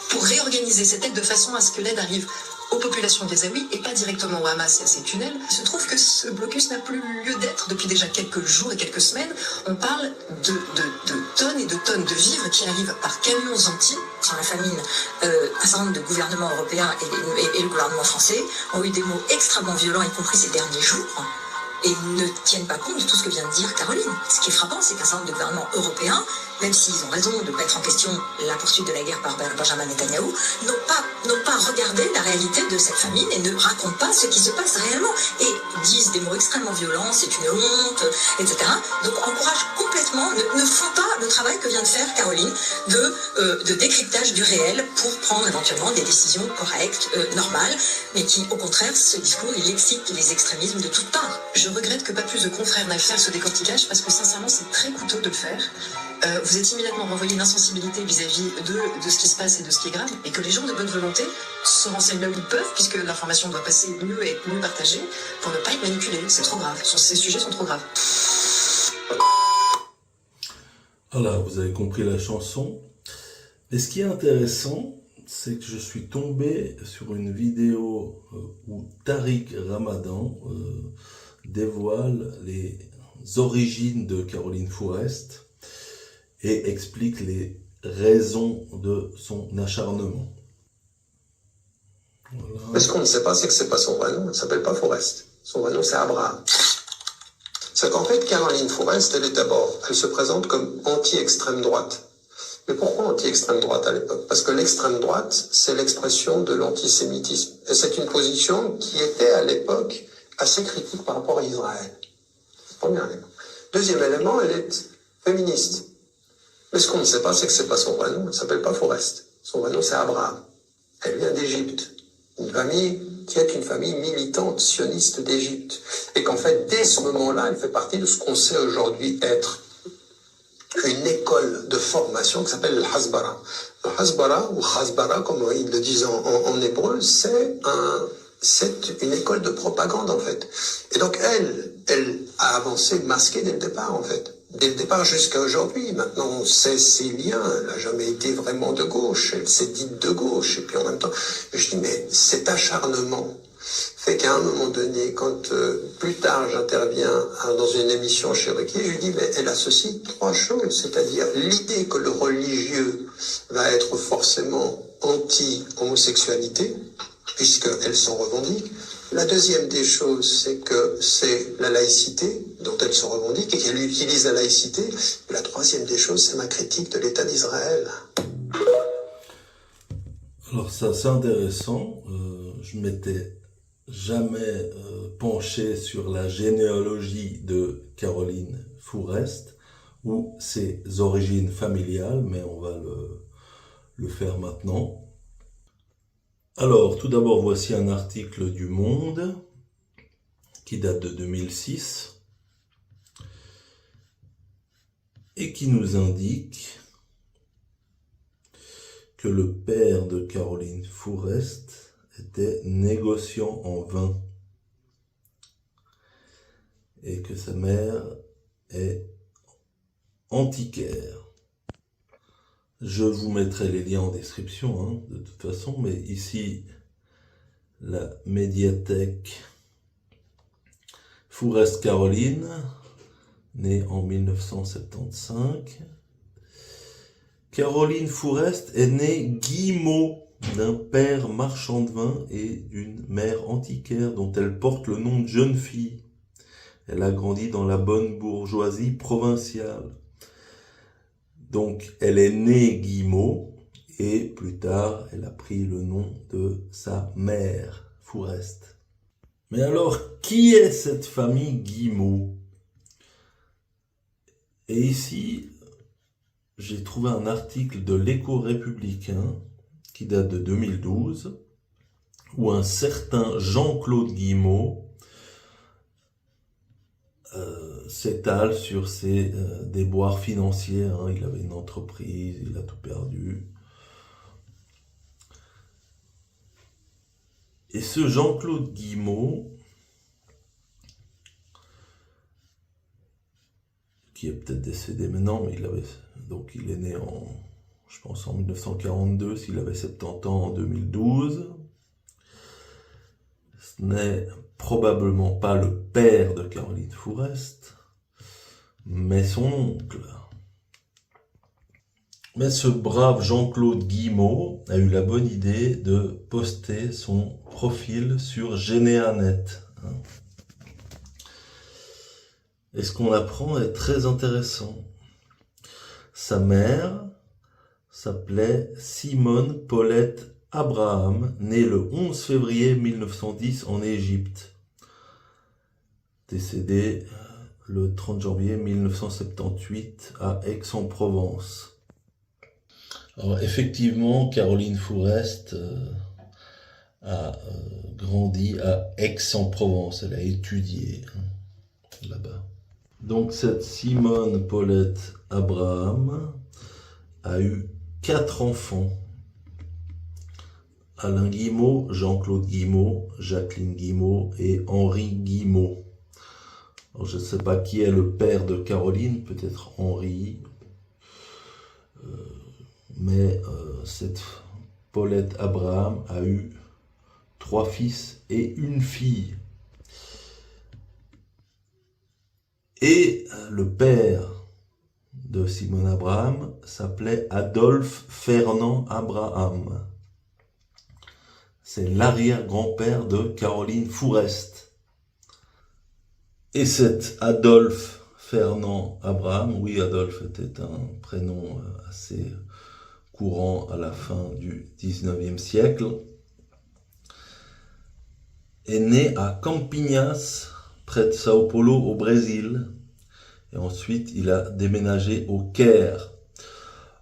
pour réorganiser cette aide de façon à ce que l'aide arrive aux populations gazaouis et pas directement au Hamas et à ses tunnels. Il se trouve que ce blocus n'a plus lieu d'être depuis déjà quelques jours et quelques semaines. On parle de tonnes et de tonnes de vivres qui arrivent par camions entiers. Sur la famine, un certain nombre de gouvernements européens et le gouvernement français ont eu des mots extrêmement violents, y compris ces derniers jours, et ne tiennent pas compte de tout ce que vient de dire Caroline. Ce qui est frappant, c'est qu'un certain nombre de gouvernements européens, même s'ils ont raison de mettre en question la poursuite de la guerre par Benjamin Netanyahou, n'ont pas regardé la réalité de cette famine et ne racontent pas ce qui se passe réellement. Et disent des mots extrêmement violents, c'est une honte, etc. Donc encouragent complètement, ne font pas le travail que vient de faire Caroline de décryptage du réel pour prendre éventuellement des décisions correctes, normales, mais qui, au contraire, ce discours, il excite les extrémismes de toutes parts. Je regrette que pas plus de confrères n'aillent faire ce décortiquage parce que sincèrement c'est très coûteux de le faire. Vous êtes immédiatement renvoyé une insensibilité vis-à-vis de ce qui se passe et de ce qui est grave, et que les gens de bonne volonté se renseignent là où ils peuvent, puisque l'information doit passer mieux et être mieux partagée, pour ne pas être manipulée. C'est trop grave. Ces sujets sont trop graves. Voilà, vous avez compris la chanson. Et ce qui est intéressant, c'est que je suis tombé sur une vidéo où Tariq Ramadan dévoile les origines de Caroline Forrest et explique les raisons de son acharnement. Voilà. Mais ce qu'on ne sait pas, c'est que c'est pas son vrai nom. Elle ne s'appelle pas Forrest. Son vrai nom, c'est Abraham. C'est qu'en fait, Caroline Forrest, elle se présente comme anti-extrême droite. Mais pourquoi anti-extrême droite à l'époque? Parce que l'extrême droite, c'est l'expression de l'antisémitisme. Et c'est une position qui était à l'époque assez critique par rapport à Israël. Premier élément. Deuxième élément, elle est féministe. Mais ce qu'on ne sait pas, c'est que c'est pas son vrai nom. Elle ne s'appelle pas Forrest. Son vrai nom, c'est Abraham. Elle vient d'Égypte. Une famille qui est une famille militante sioniste d'Égypte. Et qu'en fait, dès ce moment-là, elle fait partie de ce qu'on sait aujourd'hui être une école de formation qui s'appelle le Hasbara. Le Hasbara, ou Hasbara, comme ils le disent en hébreu, c'est c'est une école de propagande, en fait. Et donc, elle a avancé masquée dès le départ, en fait. Dès le départ jusqu'à aujourd'hui. Maintenant, on sait ses liens. Elle n'a jamais été vraiment de gauche. Elle s'est dite de gauche. Et puis, en même temps, je dis, mais cet acharnement fait qu'à un moment donné, quand plus tard j'interviens dans une émission chez Ruquier, je lui dis, mais elle associe trois choses, c'est-à-dire l'idée que le religieux va être forcément anti-homosexualité, puisqu'elle s'en revendique. La deuxième des choses, c'est que c'est la laïcité dont elle se revendique et qu'elle utilise la laïcité. Et la troisième des choses, c'est ma critique de l'État d'Israël. Alors ça, c'est intéressant. Je m'étais jamais penché sur la généalogie de Caroline Fourest ou ses origines familiales, mais on va le faire maintenant. Alors, tout d'abord, voici un article du Monde qui date de 2006 et qui nous indique que le père de Caroline Fourest était négociant en vin et que sa mère est antiquaire. Je vous mettrai les liens en description, de toute façon, mais ici, la médiathèque Fourest Caroline, née en 1975. Caroline Fourest est née Guillemot, d'un père marchand de vin et d'une mère antiquaire dont elle porte le nom de jeune fille. Elle a grandi dans la bonne bourgeoisie provinciale. Donc, elle est née Guillemot et plus tard, elle a pris le nom de sa mère, Fourest. Mais alors, qui est cette famille Guillemot? Et ici, j'ai trouvé un article de l'Écho républicain qui date de 2012, où un certain Jean-Claude Guillemot s'étale sur ses déboires financiers. Il avait une entreprise, il a tout perdu. Et ce Jean-Claude Guillemot, qui est peut-être décédé maintenant, mais il est né je pense en 1942, s'il avait 70 ans en 2012. Ce n'est probablement pas le père de Caroline Fourest, mais son oncle. Mais ce brave Jean-Claude Guillemot a eu la bonne idée de poster son profil sur Généanet. Et ce qu'on apprend est très intéressant. Sa mère s'appelait Simone Paulette Abraham, née le 11 février 1910 en Égypte. Décédée le 30 janvier 1978 à Aix-en-Provence. Alors effectivement, Caroline Fourest a grandi à Aix-en-Provence. Elle a étudié là-bas. Donc cette Simone Paulette Abraham a eu 4 enfants. Alain Guillemot, Jean-Claude Guillemot, Jacqueline Guillemot et Henri Guillemot. Alors, je ne sais pas qui est le père de Caroline, peut-être Henri, mais cette Paulette Abraham a eu 3 fils et une fille. Et le père de Simone Abraham s'appelait Adolphe Fernand Abraham. C'est l'arrière-grand-père de Caroline Fourest. Et cet Adolphe Fernand Abraham, oui, Adolphe était un prénom assez courant à la fin du 19e siècle, est né à Campinas, près de Sao Paulo, au Brésil. Et ensuite, il a déménagé au Caire.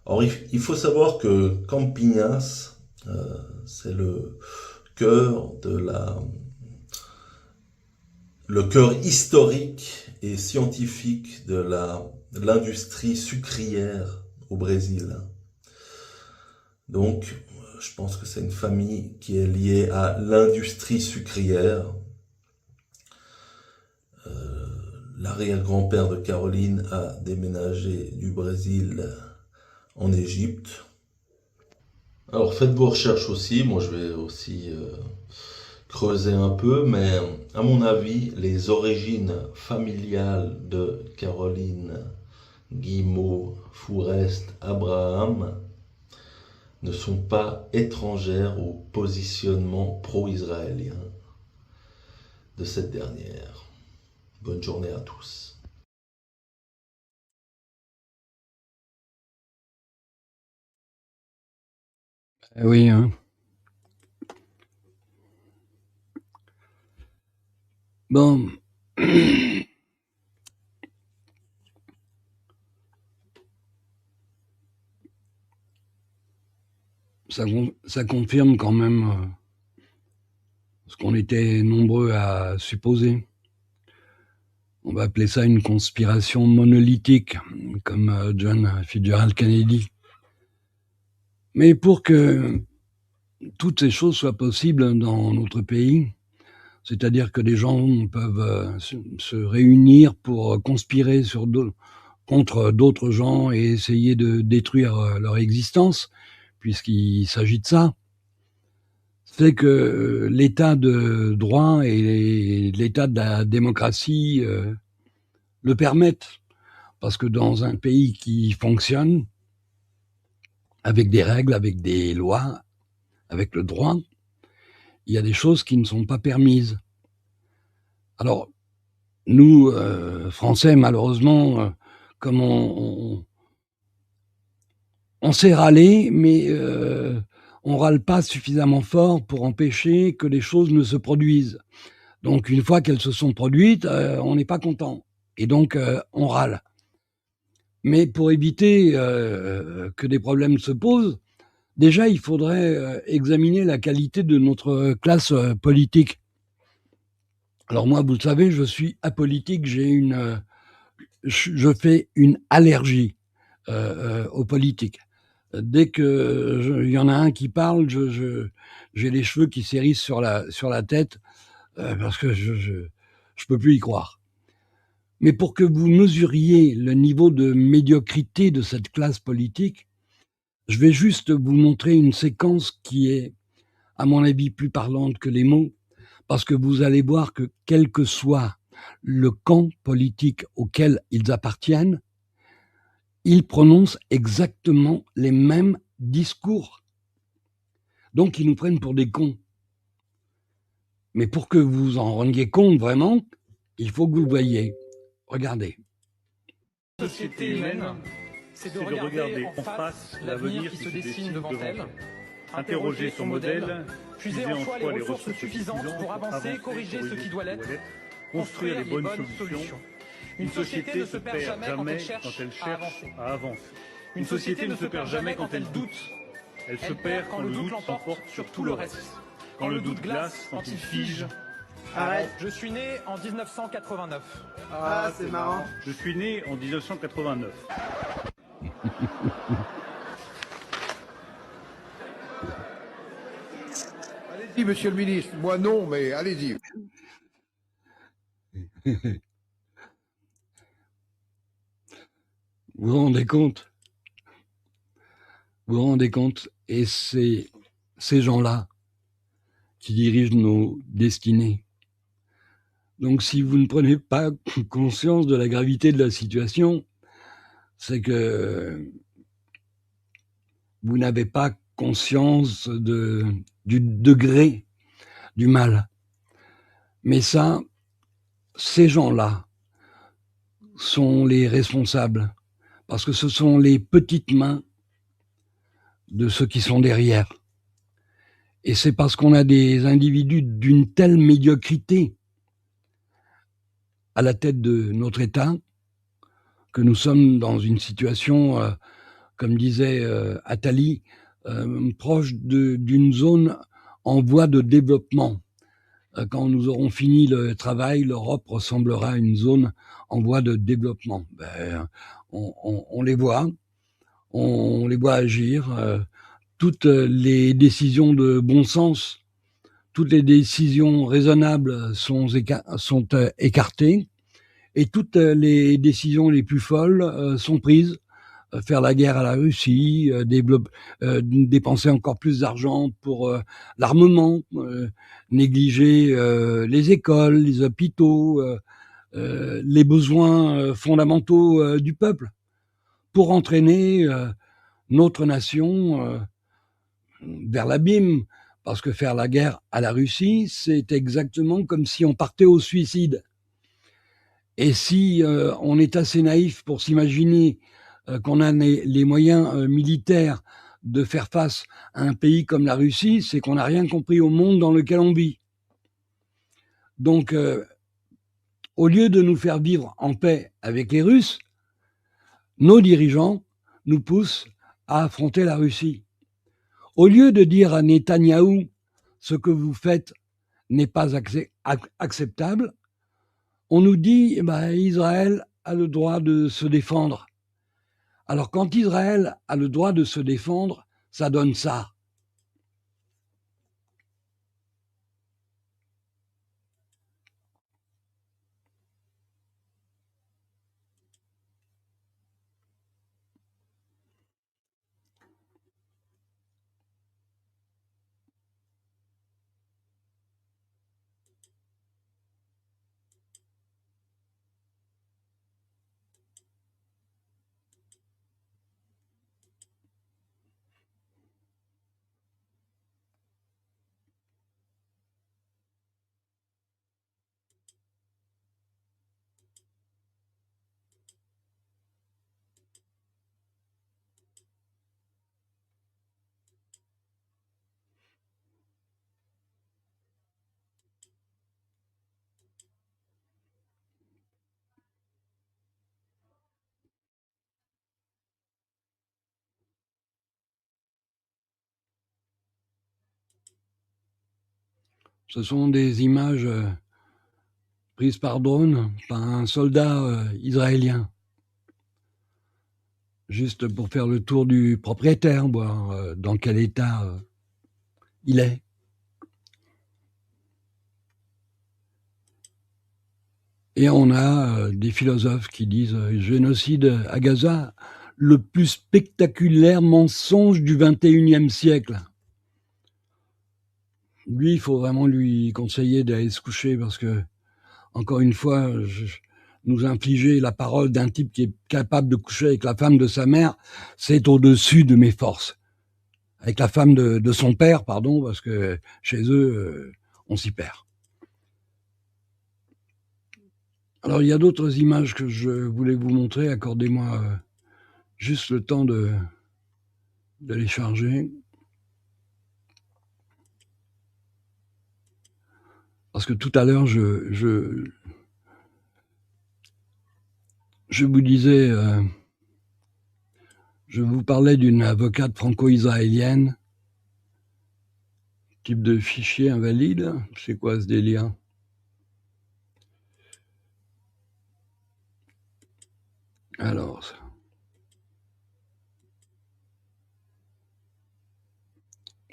Or, il faut savoir que Campinas, c'est le cœur le cœur historique et scientifique de l'industrie sucrière au Brésil. Donc, Je pense que c'est une famille qui est liée à l'industrie sucrière. L'arrière-grand-père de Caroline a déménagé du Brésil en Égypte. Alors faites vos recherches aussi, moi je vais aussi creuser un peu, mais à mon avis, les origines familiales de Caroline Guillemot Fourest Abraham ne sont pas étrangères au positionnement pro-israélien de cette dernière. Bonne journée à tous. Oui, hein. Bon. Ça confirme quand même ce qu'on était nombreux à supposer. On va appeler ça une conspiration monolithique, comme John Fitzgerald Kennedy. Mais pour que toutes ces choses soient possibles dans notre pays, c'est-à-dire que des gens peuvent se réunir pour conspirer contre d'autres gens et essayer de détruire leur existence, puisqu'il s'agit de ça, c'est que l'état de droit et l'état de la démocratie le permettent. Parce que dans un pays qui fonctionne, avec des règles, avec des lois, avec le droit, il y a des choses qui ne sont pas permises. Alors, nous, Français, malheureusement, comme on sait râler, mais on râle pas suffisamment fort pour empêcher que les choses ne se produisent. Donc, une fois qu'elles se sont produites, on n'est pas content. Et donc, on râle. Mais pour éviter que des problèmes se posent, déjà, il faudrait examiner la qualité de notre classe politique. Alors moi, vous le savez, je suis apolitique, je fais une allergie aux politiques. Dès que il y en a un qui parle, j'ai les cheveux qui s'hérissent sur la tête parce que je peux plus y croire. Mais pour que vous mesuriez le niveau de médiocrité de cette classe politique, je vais juste vous montrer une séquence qui est, à mon avis, plus parlante que les mots, parce que vous allez voir que quel que soit le camp politique auquel ils appartiennent, ils prononcent exactement les mêmes discours. Donc, ils nous prennent pour des cons. Mais pour que vous vous en rendiez compte vraiment, il faut que vous voyiez. Regardez. La société humaine, c'est de regarder en face l'avenir qui se dessine devant elle, interroger son modèle, puiser en soi les ressources suffisantes pour avancer, corriger ce qui doit l'être, construire les bonnes solutions. Une société ne se perd jamais quand elle cherche à avancer. Une société ne se perd jamais quand elle doute. Elle se perd quand le doute l'emporte sur tout le reste. Quand le doute glace, quand il fige. Arrête. Je suis né en 1989. Ah, c'est marrant. Je suis né en 1989. Allez-y, monsieur le ministre. Moi, non, mais allez-y. Vous vous rendez compte? Vous vous rendez compte? Et c'est ces gens-là qui dirigent nos destinées. Donc, si vous ne prenez pas conscience de la gravité de la situation, c'est que vous n'avez pas conscience du degré du mal. Mais ça, ces gens-là sont les responsables, parce que ce sont les petites mains de ceux qui sont derrière. Et c'est parce qu'on a des individus d'une telle médiocrité à la tête de notre État que nous sommes dans une situation, comme disait Attali, proche d'une zone en voie de développement. Quand nous aurons fini le travail, l'Europe ressemblera à une zone en voie de développement. On les voit agir. toutes les décisions de bon sens, toutes les décisions raisonnables sont écartées, et toutes les décisions les plus folles sont prises. Faire la guerre à la Russie, dépenser encore plus d'argent pour l'armement, négliger les écoles, les hôpitaux, les besoins fondamentaux du peuple, pour entraîner notre nation vers l'abîme. Parce que faire la guerre à la Russie, c'est exactement comme si on partait au suicide. Et si on est assez naïf pour s'imaginer qu'on a les moyens militaires de faire face à un pays comme la Russie, c'est qu'on n'a rien compris au monde dans lequel on vit. Donc, au lieu de nous faire vivre en paix avec les Russes, nos dirigeants nous poussent à affronter la Russie. Au lieu de dire à Netanyahou, ce que vous faites n'est pas acceptable, on nous dit Israël a le droit de se défendre. Alors quand Israël a le droit de se défendre, ça donne ça. Ce sont des images prises par drone par un soldat israélien, juste pour faire le tour du propriétaire, voir dans quel état il est. Et on a des philosophes qui disent génocide à Gaza, le plus spectaculaire mensonge du XXIe siècle. Lui, il faut vraiment lui conseiller d'aller se coucher parce que, encore une fois, nous infliger la parole d'un type qui est capable de coucher avec la femme de sa mère, c'est au-dessus de mes forces. Avec la femme de son père, pardon, parce que chez eux, on s'y perd. Alors, il y a d'autres images que je voulais vous montrer. Accordez-moi juste le temps de les charger. Parce que tout à l'heure, je vous disais, je vous parlais d'une avocate franco-israélienne, type de fichier invalide. C'est quoi ce délire ? Alors,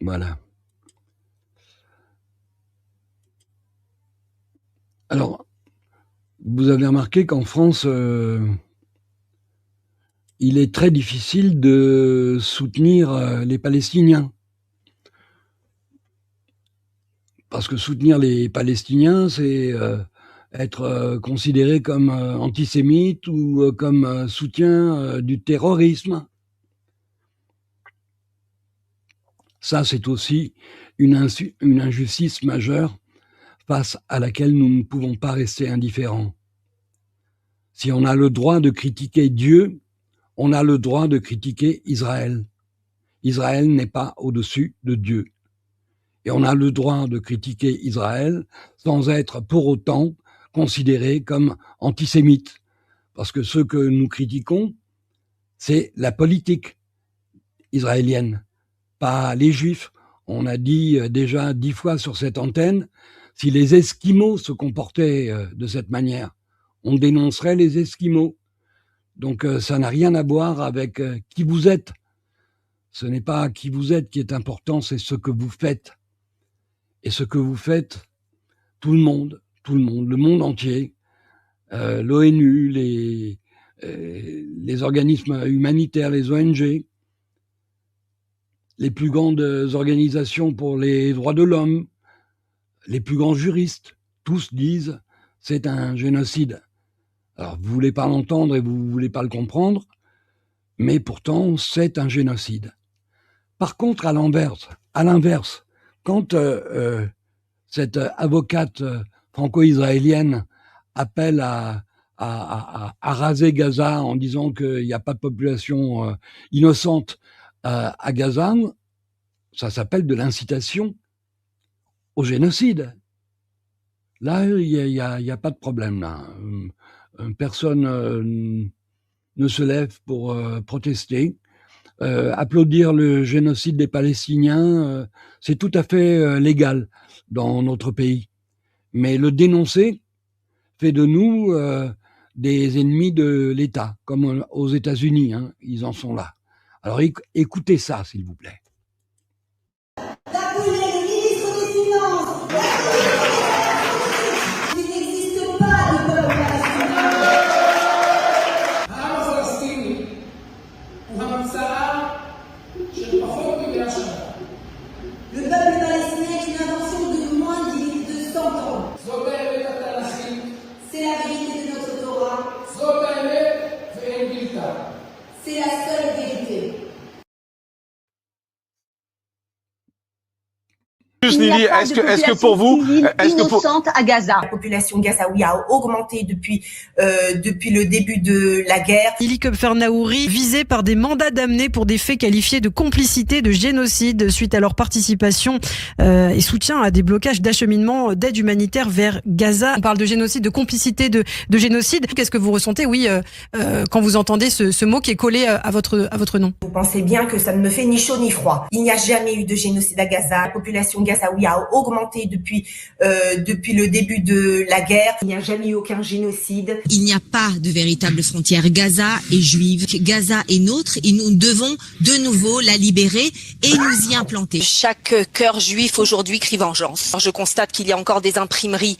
voilà. Alors, vous avez remarqué qu'en France, il est très difficile de soutenir les Palestiniens. Parce que soutenir les Palestiniens, c'est être considéré comme antisémite ou comme soutien du terrorisme. Ça, c'est aussi une injustice majeure face à laquelle nous ne pouvons pas rester indifférents. Si on a le droit de critiquer Dieu, on a le droit de critiquer Israël. Israël n'est pas au-dessus de Dieu. Et on a le droit de critiquer Israël sans être pour autant considéré comme antisémite. Parce que ce que nous critiquons, c'est la politique israélienne, pas les Juifs. On a dit déjà 10 fois sur cette antenne, si les Esquimaux se comportaient de cette manière, on dénoncerait les Esquimaux. Donc ça n'a rien à voir avec qui vous êtes. Ce n'est pas qui vous êtes qui est important, c'est ce que vous faites. Et ce que vous faites, tout le monde, le monde entier, l'ONU, les organismes humanitaires, les ONG, les plus grandes organisations pour les droits de l'homme, les plus grands juristes, tous disent c'est un génocide. Alors vous voulez pas l'entendre et vous voulez pas le comprendre, mais pourtant c'est un génocide. Par contre, à l'inverse, quand cette avocate franco-israélienne appelle à raser Gaza en disant qu'il n'y a pas de population innocente à Gaza, ça s'appelle de l'incitation au génocide. Là, il y a pas de problème. Là. Personne ne se lève pour protester. Applaudir le génocide des Palestiniens, c'est tout à fait légal dans notre pays. Mais le dénoncer fait de nous des ennemis de l'État, comme aux États-Unis, hein, ils en sont là. Alors écoutez ça, s'il vous plaît. D'appeler le ministre des Finances. Il n'existe pas de peuple palestinien. Le peuple palestinien est une invention de moins de 100 ans. C'est la vérité de notre Torah. C'est la seule vérité. Est-ce que pour vous, innocente à Gaza. La population gazaoui a augmenté depuis le début de la guerre. Lili Kepfer-Naouri, visée par des mandats d'amener pour des faits qualifiés de complicité, de génocide, suite à leur participation et soutien à des blocages d'acheminement d'aide humanitaire vers Gaza. On parle de génocide, de complicité, de génocide. Qu'est-ce que vous ressentez, quand vous entendez ce mot qui est collé à votre nom? Vous pensez bien que ça ne me fait ni chaud ni froid. Il n'y a jamais eu de génocide à Gaza. La population gazaoui a augmenté depuis le début de la guerre. Il n'y a jamais eu aucun génocide. Il n'y a pas de véritable frontière. Gaza est juive, Gaza est nôtre et nous devons de nouveau la libérer et nous y implanter. Chaque cœur juif aujourd'hui crie vengeance. Alors, je constate qu'il y a encore des imprimeries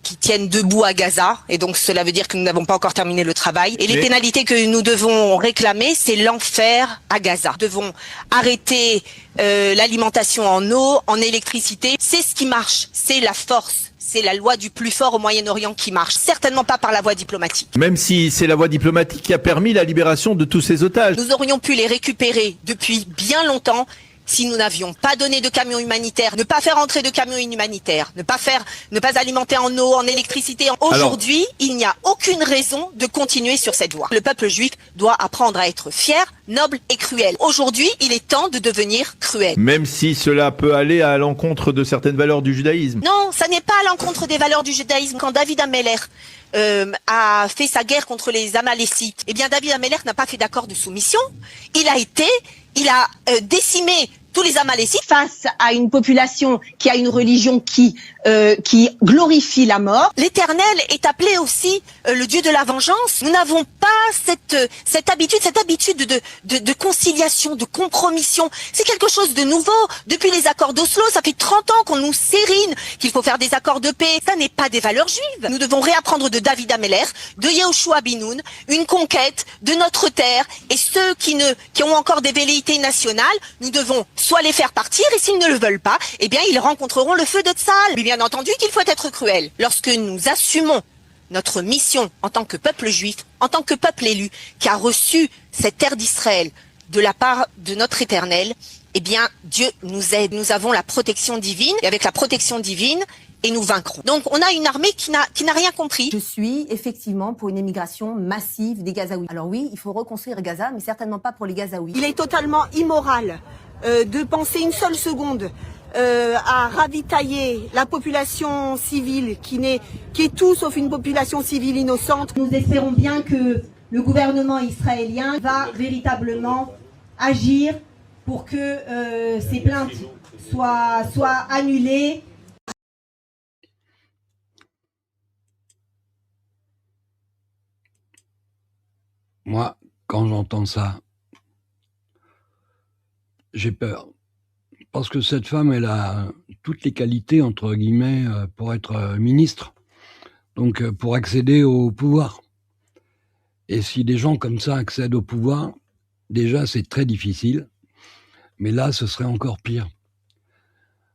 qui tiennent debout à Gaza, et donc cela veut dire que nous n'avons pas encore terminé le travail. Et les pénalités que nous devons réclamer, c'est l'enfer à Gaza. Nous devons arrêter l'alimentation en eau, en électricité. C'est ce qui marche, c'est la force. C'est la loi du plus fort au Moyen-Orient qui marche, certainement pas par la voie diplomatique. même si c'est la voie diplomatique qui a permis la libération de tous ces otages. Nous aurions pu les récupérer depuis bien longtemps si nous n'avions pas donné de camions humanitaires, ne pas faire entrer de camions humanitaires, ne pas alimenter en eau, en électricité. Aujourd'hui, il n'y a aucune raison de continuer sur cette voie. Le peuple juif doit apprendre à être fier, noble et cruel. Aujourd'hui, il est temps de devenir cruel. Même si cela peut aller à l'encontre de certaines valeurs du judaïsme. Non, ça n'est pas à l'encontre des valeurs du judaïsme. Quand David Ameller a fait sa guerre contre les Amalécites, eh bien David Ameller n'a pas fait d'accord de soumission. Il a décimé tous les Amalécites. Face à une population qui a une religion qui glorifie la mort. L'Éternel est appelé aussi le Dieu de la vengeance. Nous n'avons pas cette habitude de conciliation, de compromission. C'est quelque chose de nouveau. Depuis les accords d'Oslo, ça fait 30 ans qu'on nous sérine qu'il faut faire des accords de paix. Ça n'est pas des valeurs juives. Nous devons réapprendre de David Ameller, de Yehoshua Binoun, une conquête de notre terre, et ceux qui ont encore des velléités nationales, nous devons soit les faire partir, et s'ils ne le veulent pas, eh bien ils rencontreront le feu de Tzahal. Bien entendu qu'il faut être cruel. Lorsque nous assumons notre mission en tant que peuple juif, en tant que peuple élu, qui a reçu cette terre d'Israël de la part de notre Éternel, eh bien Dieu nous aide. Nous avons la protection divine, et avec la protection divine, et nous vaincrons. Donc on a une armée qui n'a rien compris. Je suis effectivement pour une émigration massive des Gazaouis. Alors oui, il faut reconstruire Gaza, mais certainement pas pour les Gazaouis. Il est totalement immoral de penser une seule seconde à ravitailler la population civile qui est tout sauf une population civile innocente. Nous espérons bien que le gouvernement israélien va véritablement agir pour que ces plaintes soient annulées. Moi, quand j'entends ça, j'ai peur. Parce que cette femme, elle a toutes les qualités, entre guillemets, pour être ministre, donc pour accéder au pouvoir. Et si des gens comme ça accèdent au pouvoir, déjà c'est très difficile, mais là ce serait encore pire.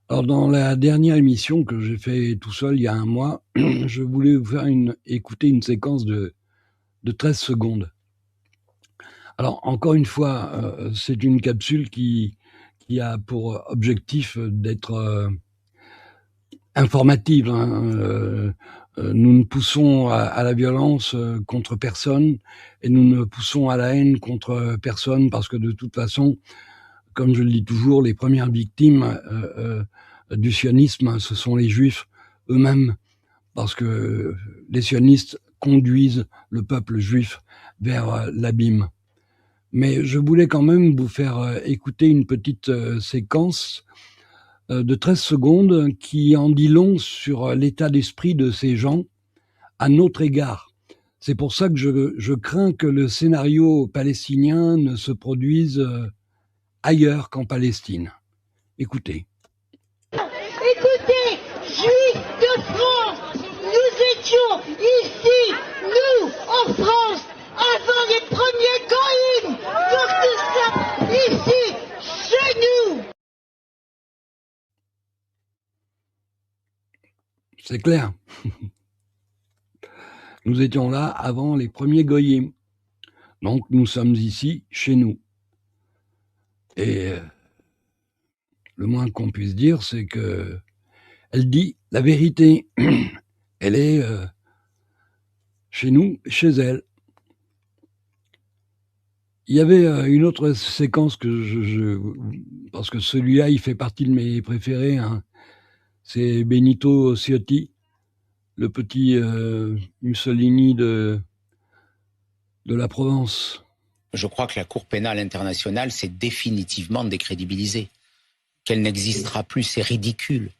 Alors dans la dernière émission que j'ai fait tout seul il y a un mois, je voulais vous faire écouter une séquence de 13 secondes. Alors encore une fois, c'est une capsule qui a pour objectif d'être informative. Nous ne poussons à la violence contre personne et nous ne poussons à la haine contre personne parce que de toute façon, comme je le dis toujours, les premières victimes du sionisme, ce sont les juifs eux-mêmes, parce que les sionistes conduisent le peuple juif vers l'abîme. Mais je voulais quand même vous faire écouter une petite séquence de 13 secondes qui en dit long sur l'état d'esprit de ces gens à notre égard. C'est pour ça que je crains que le scénario palestinien ne se produise ailleurs qu'en Palestine. Écoutez. Écoutez, Juifs de France, nous étions ici, nous, en France, avant les premiers goïms. Donc nous sommes ici, chez nous. C'est clair. Nous étions là avant les premiers goyim. Donc nous sommes ici, chez nous. Et le moins qu'on puisse dire, c'est que elle dit la vérité. Elle est chez nous, chez elle. Il y avait une autre séquence que parce que celui-là, il fait partie de mes préférés. Hein. C'est Benito Ciotti, le petit Mussolini de la Provence. Je crois que la Cour pénale internationale s'est définitivement décrédibilisée. Qu'elle n'existera plus, c'est ridicule.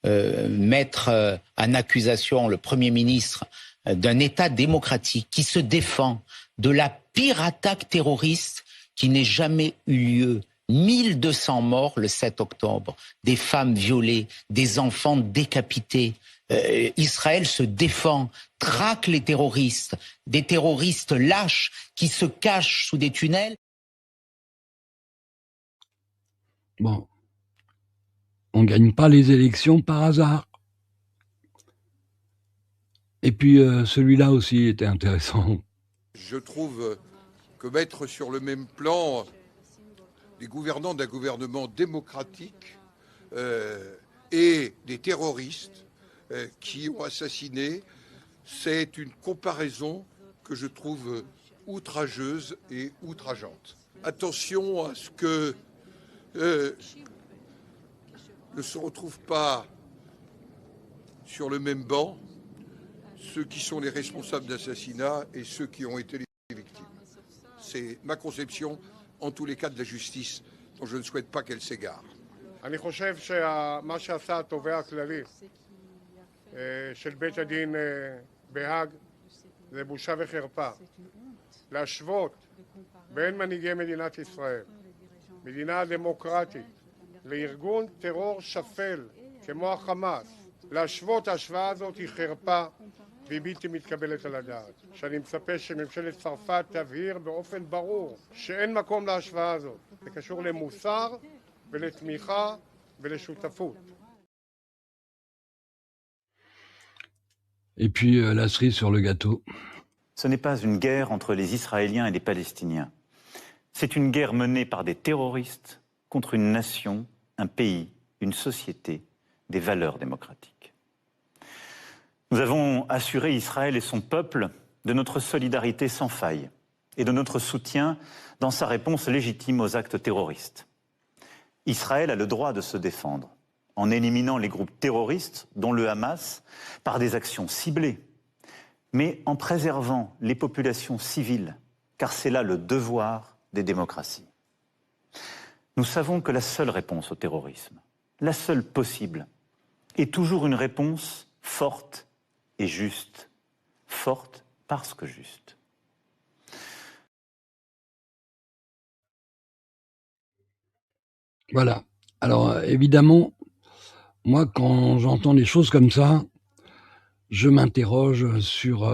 Mettre en accusation le Premier ministre d'un État démocratique qui se défend de la pire attaque terroriste qui n'ait jamais eu lieu. 1200 morts le 7 octobre, des femmes violées, des enfants décapités. Israël se défend, traque les terroristes, des terroristes lâches qui se cachent sous des tunnels. Bon, on ne gagne pas les élections par hasard. Et puis celui-là aussi était intéressant. Je trouve que mettre sur le même plan les gouvernants d'un gouvernement démocratique et des terroristes qui ont assassiné, c'est une comparaison que je trouve outrageuse et outrageante. Attention à ce que ne se retrouvent pas sur le même banc ceux qui sont les responsables d'assassinats et ceux qui ont été les victimes. C'est ma conception, en tous les cas, de la justice, dont je ne souhaite pas qu'elle s'égare. אני חושב שמה שעשה התובע הכללי של בית הדין בהאג זה בושה וחרפה. להשוות בין מנהיגי מדינת ישראל, מדינה דמוקרטית, לארגון טרור שפל כמו החמאס, להשוות ההשוואה הזאת היא חרפה והיא בלתי מתקבלת על הדעת. שאני מצפה שממשלת צרפת תבהיר באופן ברור שאין מקום להשוואה הזאת. זה קשור למוסר ולתמיכה ולשותפות. Et puis la cerise sur le gâteau. Ce n'est pas une guerre entre les Israéliens et les Palestiniens. C'est une guerre menée par des terroristes contre une nation, un pays, une société, des valeurs démocratiques. Nous avons assuré Israël et son peuple de notre solidarité sans faille et de notre soutien dans sa réponse légitime aux actes terroristes. Israël a le droit de se défendre en éliminant les groupes terroristes, dont le Hamas, par des actions ciblées, mais en préservant les populations civiles, car c'est là le devoir des démocraties. Nous savons que la seule réponse au terrorisme, la seule possible, est toujours une réponse forte et juste. Forte parce que juste. Voilà. Alors, évidemment, moi, quand j'entends des choses comme ça, je m'interroge sur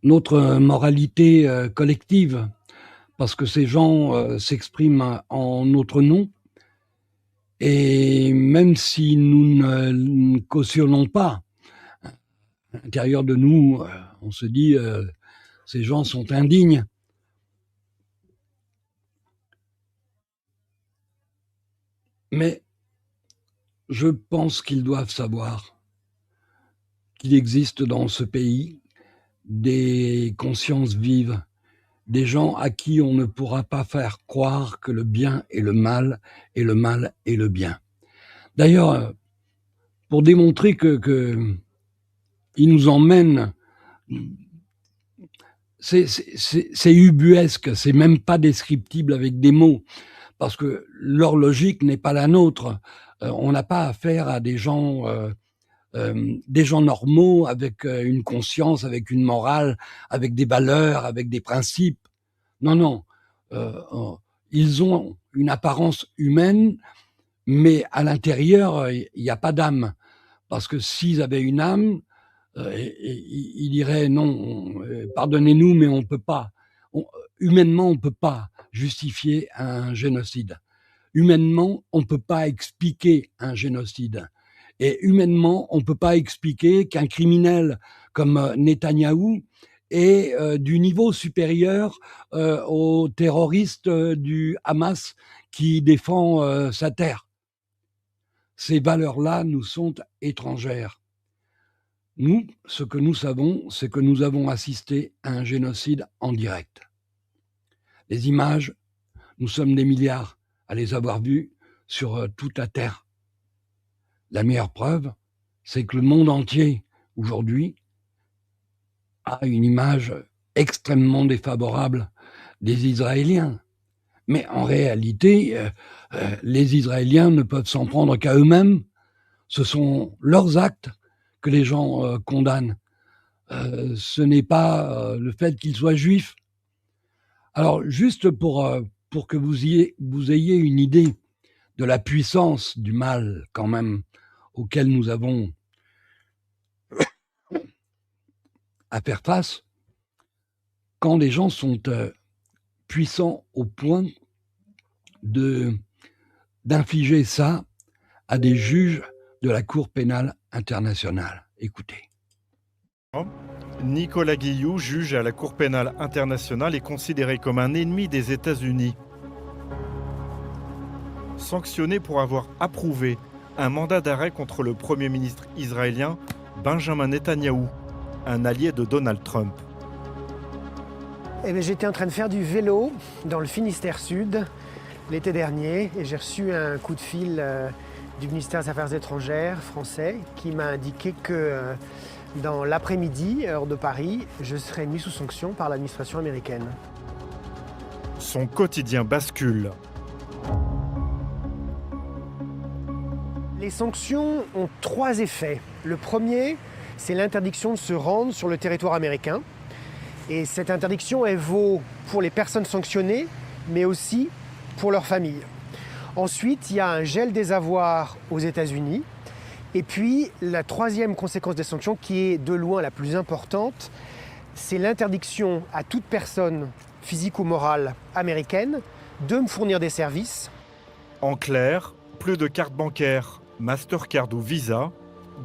notre moralité collective, parce que ces gens s'expriment en notre nom, et même si nous ne cautionnons pas, à l'intérieur de nous, on se dit ces gens sont indignes. Mais je pense qu'ils doivent savoir qu'il existe dans ce pays des consciences vives, des gens à qui on ne pourra pas faire croire que le bien est le mal et le mal est le bien. D'ailleurs, pour démontrer que ils nous emmènent, c'est ubuesque, c'est même pas descriptible avec des mots, parce que leur logique n'est pas la nôtre. On n'a pas affaire à des gens normaux, avec une conscience, avec une morale, avec des valeurs, avec des principes. Non. Ils ont une apparence humaine, mais à l'intérieur, il n'y a pas d'âme. Parce que s'ils avaient une âme, ils diraient non, pardonnez-nous, mais on peut pas. Humainement, on peut pas justifier un génocide. Humainement, on peut pas expliquer un génocide. Et humainement, on peut pas expliquer qu'un criminel comme Netanyahou est du niveau supérieur aux terroristes du Hamas qui défend sa terre. Ces valeurs-là nous sont étrangères. Nous, ce que nous savons, c'est que nous avons assisté à un génocide en direct. Les images, nous sommes des milliards à les avoir vues sur toute la Terre. La meilleure preuve, c'est que le monde entier, aujourd'hui, a une image extrêmement défavorable des Israéliens. Mais en réalité, les Israéliens ne peuvent s'en prendre qu'à eux-mêmes. Ce sont leurs actes que les gens condamnent. Ce n'est pas le fait qu'ils soient juifs. Alors, juste pour que vous ayez une idée de la puissance du mal, quand même, auquel nous avons à faire face, quand les gens sont puissants au point d'infliger ça à des juges de la Cour pénale internationale. Écoutez. Nicolas Guillou, juge à la Cour pénale internationale, est considéré comme un ennemi des États-Unis. Sanctionné pour avoir approuvé un mandat d'arrêt contre le Premier ministre israélien Benjamin Netanyahou, un allié de Donald Trump. J'étais en train de faire du vélo dans le Finistère Sud l'été dernier et j'ai reçu un coup de fil du ministère des Affaires étrangères français qui m'a indiqué que dans l'après-midi, heure de Paris, je serai mis sous sanction par l'administration américaine. Son quotidien bascule. Les sanctions ont 3 effets. Le premier, c'est l'interdiction de se rendre sur le territoire américain. Et cette interdiction, elle vaut pour les personnes sanctionnées, mais aussi pour leurs familles. Ensuite, il y a un gel des avoirs aux États-Unis. Et puis, la 3e conséquence des sanctions, qui est de loin la plus importante, c'est l'interdiction à toute personne physique ou morale américaine de me fournir des services. En clair, plus de cartes bancaires, Mastercard ou Visa,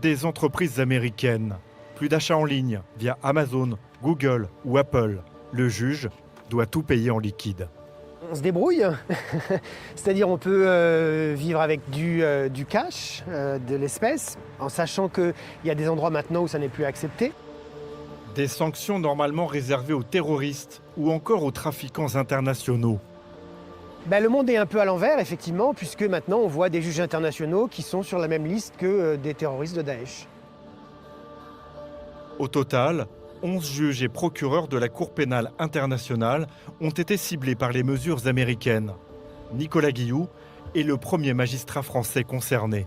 des entreprises américaines. Plus d'achats en ligne via Amazon, Google ou Apple. Le juge doit tout payer en liquide. On se débrouille, c'est-à-dire on peut vivre avec du cash, de l'espèce, en sachant qu'il y a des endroits maintenant où ça n'est plus accepté. Des sanctions normalement réservées aux terroristes ou encore aux trafiquants internationaux. Le monde est un peu à l'envers, effectivement, puisque maintenant on voit des juges internationaux qui sont sur la même liste que des terroristes de Daesh. Au total, 11 juges et procureurs de la Cour pénale internationale ont été ciblés par les mesures américaines. Nicolas Guillou est le premier magistrat français concerné.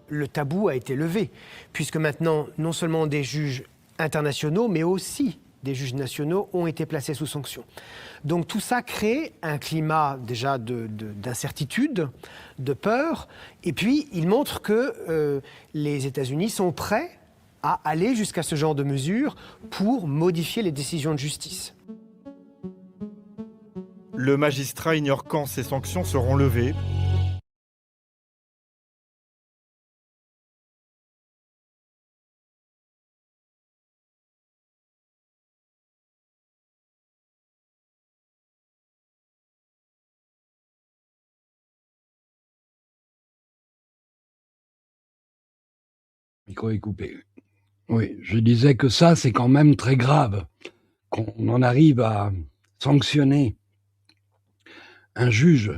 Le tabou a été levé, puisque maintenant, non seulement des juges internationaux, mais aussi des juges nationaux ont été placés sous sanction. Donc tout ça crée un climat déjà d'incertitude, de peur, et puis il montre que les États-Unis sont prêts à aller jusqu'à ce genre de mesures pour modifier les décisions de justice. Le magistrat ignore quand ces sanctions seront levées. Le micro est coupé. Oui, je disais que ça, c'est quand même très grave, qu'on en arrive à sanctionner un juge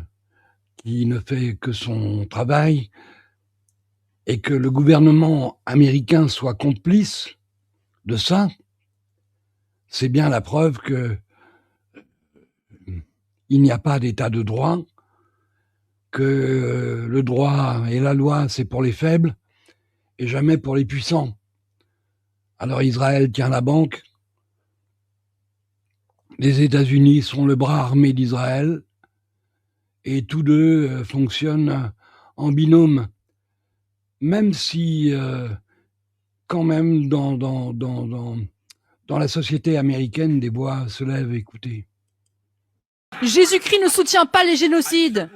qui ne fait que son travail et que le gouvernement américain soit complice de ça. C'est bien la preuve que il n'y a pas d'état de droit, que le droit et la loi, c'est pour les faibles et jamais pour les puissants. Alors Israël tient la banque, les États-Unis sont le bras armé d'Israël, et tous deux fonctionnent en binôme, même si quand même dans la société américaine, des voix se lèvent, écoutez. Jésus-Christ ne soutient pas les génocides.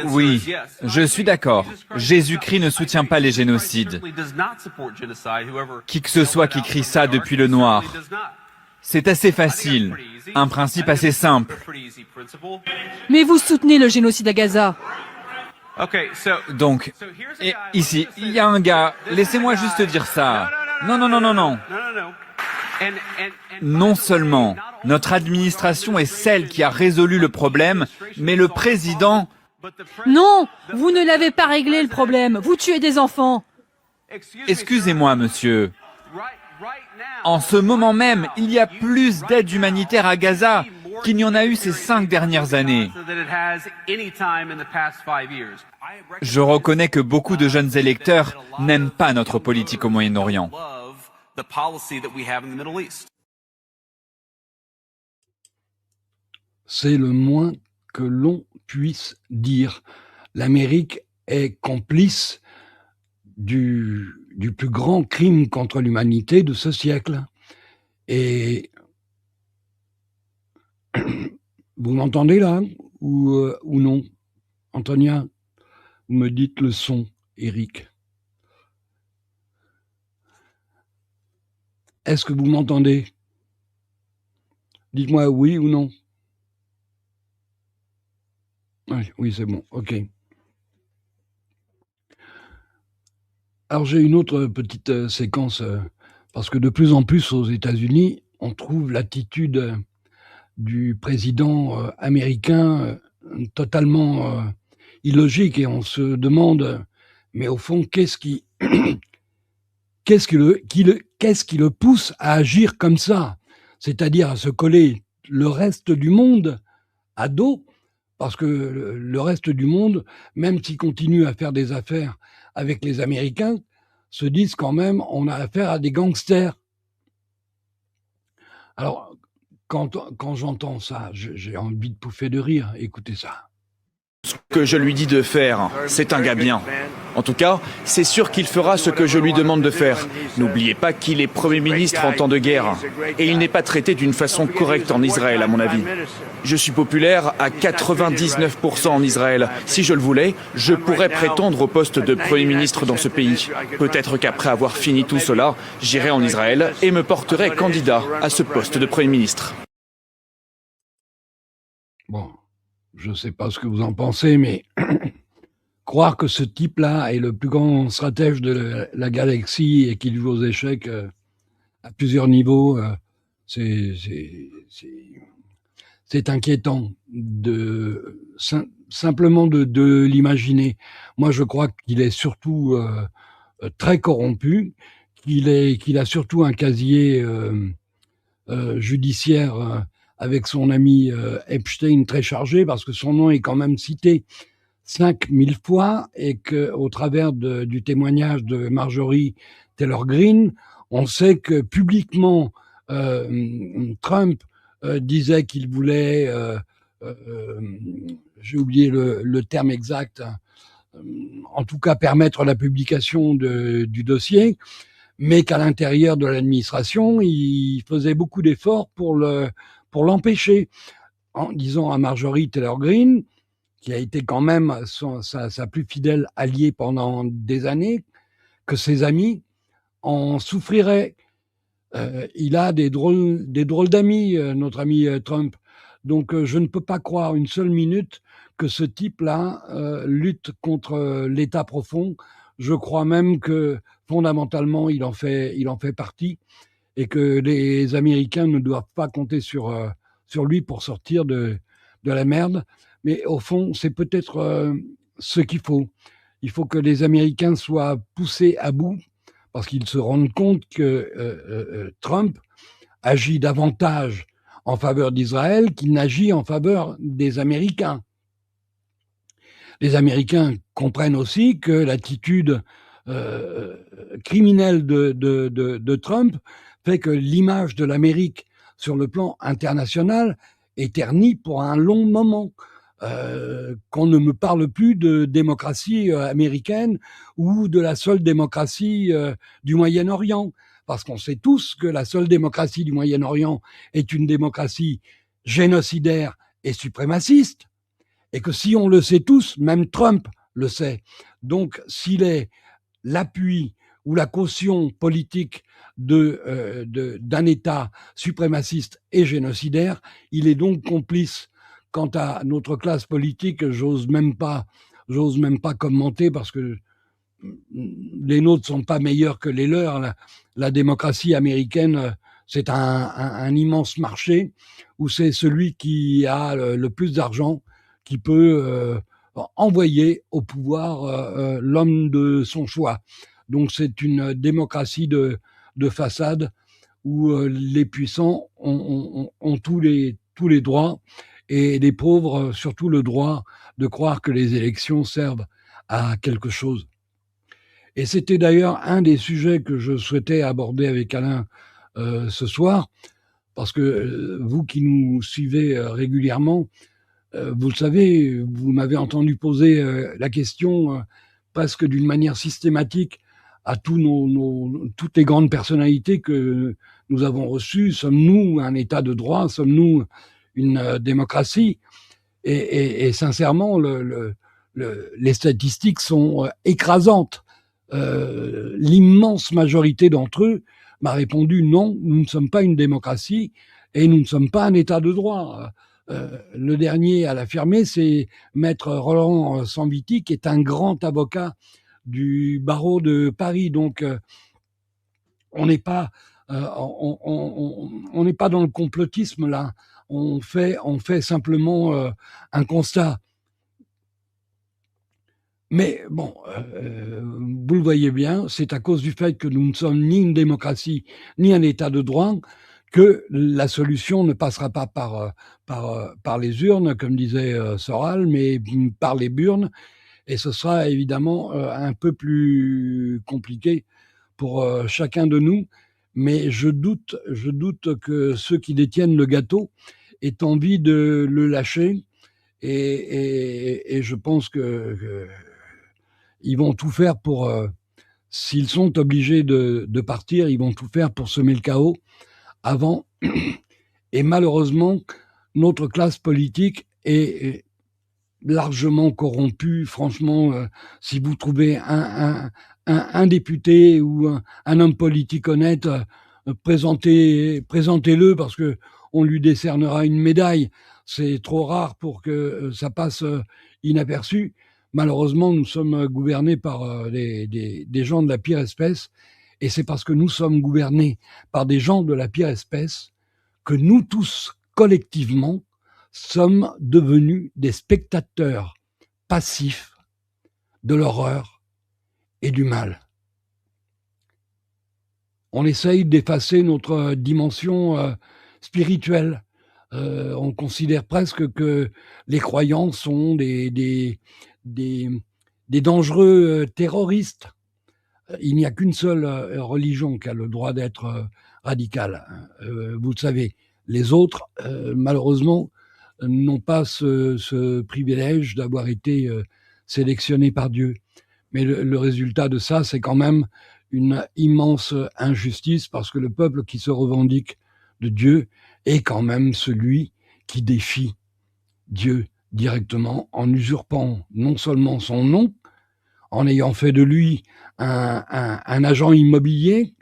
Oui, je suis d'accord. Jésus-Christ ne soutient pas les génocides. Qui que ce soit qui crie ça depuis le noir. C'est assez facile, un principe assez simple. Mais vous soutenez le génocide à Gaza. Donc, ici, il y a un gars, laissez-moi juste dire ça. Non. Non seulement notre administration est celle qui a résolu le problème, mais le président... Non, vous ne l'avez pas réglé le problème, vous tuez des enfants. Excusez-moi, monsieur. En ce moment même, il y a plus d'aide humanitaire à Gaza qu'il n'y en a eu ces 5 dernières années. Je reconnais que beaucoup de jeunes électeurs n'aiment pas notre politique au Moyen-Orient. C'est le moins que l'on puisse dire. L'Amérique est complice du plus grand crime contre l'humanité de ce siècle. Et vous m'entendez là ou non? Antonia, vous me dites le son, Eric. Est-ce que vous m'entendez? Dites-moi oui ou non. Oui, c'est bon, ok. Alors j'ai une autre petite séquence, parce que de plus en plus aux États-Unis, on trouve l'attitude du président américain totalement illogique, et on se demande, mais au fond, qu'est-ce qui le pousse à agir comme ça? C'est-à-dire à se coller le reste du monde à dos, parce que le reste du monde, même s'il continue à faire des affaires avec les Américains, se disent quand même on a affaire à des gangsters. Alors, quand j'entends ça, j'ai envie de pouffer de rire. Écoutez ça. Ce que je lui dis de faire, c'est un gars bien. En tout cas, c'est sûr qu'il fera ce que je lui demande de faire. N'oubliez pas qu'il est Premier ministre en temps de guerre. Et il n'est pas traité d'une façon correcte en Israël, à mon avis. Je suis populaire à 99% en Israël. Si je le voulais, je pourrais prétendre au poste de Premier ministre dans ce pays. Peut-être qu'après avoir fini tout cela, j'irai en Israël et me porterai candidat à ce poste de Premier ministre. Bon. Je ne sais pas ce que vous en pensez, mais croire que ce type-là est le plus grand stratège de la galaxie et qu'il joue aux échecs à plusieurs niveaux, c'est inquiétant simplement de l'imaginer. Moi, je crois qu'il est surtout très corrompu, qu'il a surtout un casier judiciaire avec son ami Epstein très chargé, parce que son nom est quand même cité 5000 fois, et qu'au travers du témoignage de Marjorie Taylor Greene, on sait que publiquement, Trump disait qu'il voulait, j'ai oublié le terme exact, en tout cas permettre la publication du dossier, mais qu'à l'intérieur de l'administration, il faisait beaucoup d'efforts pour l'empêcher, en disant à Marjorie Taylor Greene, qui a été quand même sa plus fidèle alliée pendant des années, que ses amis en souffriraient. Il a des drôles d'amis, notre ami Trump. Donc je ne peux pas croire une seule minute que ce type-là lutte contre l'État profond. Je crois même que fondamentalement il en fait partie et que les Américains ne doivent pas compter sur lui pour sortir de la merde. Mais au fond, c'est peut-être ce qu'il faut. Il faut que les Américains soient poussés à bout parce qu'ils se rendent compte que Trump agit davantage en faveur d'Israël qu'il n'agit en faveur des Américains. Les Américains comprennent aussi que l'attitude criminelle de Trump fait que l'image de l'Amérique sur le plan international est ternie pour un long moment. Qu'on ne me parle plus de démocratie américaine ou de la seule démocratie du Moyen-Orient, parce qu'on sait tous que la seule démocratie du Moyen-Orient est une démocratie génocidaire et suprémaciste, et que si on le sait tous, même Trump le sait. Donc, s'il est l'appui ou la caution politique d'un État suprémaciste et génocidaire, il est donc complice. Quant à notre classe politique, j'ose même pas commenter parce que les nôtres sont pas meilleurs que les leurs. La démocratie américaine, c'est un immense marché où c'est celui qui a le plus d'argent qui peut envoyer au pouvoir l'homme de son choix. Donc c'est une démocratie de façade où les puissants ont tous les droits et les pauvres surtout le droit de croire que les élections servent à quelque chose. Et c'était d'ailleurs un des sujets que je souhaitais aborder avec Alain ce soir, parce que vous qui nous suivez régulièrement, vous le savez, vous m'avez entendu poser la question presque d'une manière systématique à toutes les grandes personnalités que nous avons reçues. Sommes-nous un État de droit? Sommes-nous une démocratie? Et sincèrement, les statistiques sont écrasantes. L'immense majorité d'entre eux m'a répondu non, nous ne sommes pas une démocratie et nous ne sommes pas un État de droit. Le dernier à l'affirmer, c'est Maître Roland Sanviti, qui est un grand avocat du barreau de Paris. Donc, on n'est pas on n'est pas dans le complotisme là. On fait simplement un constat. Mais bon, vous le voyez bien, c'est à cause du fait que nous ne sommes ni une démocratie ni un État de droit que la solution ne passera pas par les urnes, comme disait Soral, mais par les burnes. Et ce sera évidemment un peu plus compliqué pour chacun de nous. Mais je doute que ceux qui détiennent le gâteau aient envie de le lâcher. Et je pense que ils vont tout faire pour, s'ils sont obligés de partir, ils vont tout faire pour semer le chaos avant. Et malheureusement, notre classe politique est largement corrompue. Franchement, si vous trouvez un député ou un homme politique honnête, présentez-le parce que on lui décernera une médaille. C'est trop rare pour que ça passe inaperçu. Malheureusement, nous sommes gouvernés par des gens de la pire espèce, et c'est parce que nous sommes gouvernés par des gens de la pire espèce que nous tous, collectivement, sommes devenus des spectateurs passifs de l'horreur et du mal. On essaye d'effacer notre dimension spirituelle. On considère presque que les croyants sont des dangereux terroristes. Il n'y a qu'une seule religion qui a le droit d'être radical. Vous le savez, les autres, malheureusement, n'ont pas ce privilège d'avoir été sélectionnés par Dieu. Mais le résultat de ça, c'est quand même une immense injustice, parce que le peuple qui se revendique de Dieu est quand même celui qui défie Dieu directement, en usurpant non seulement son nom, en ayant fait de lui un agent immobilier,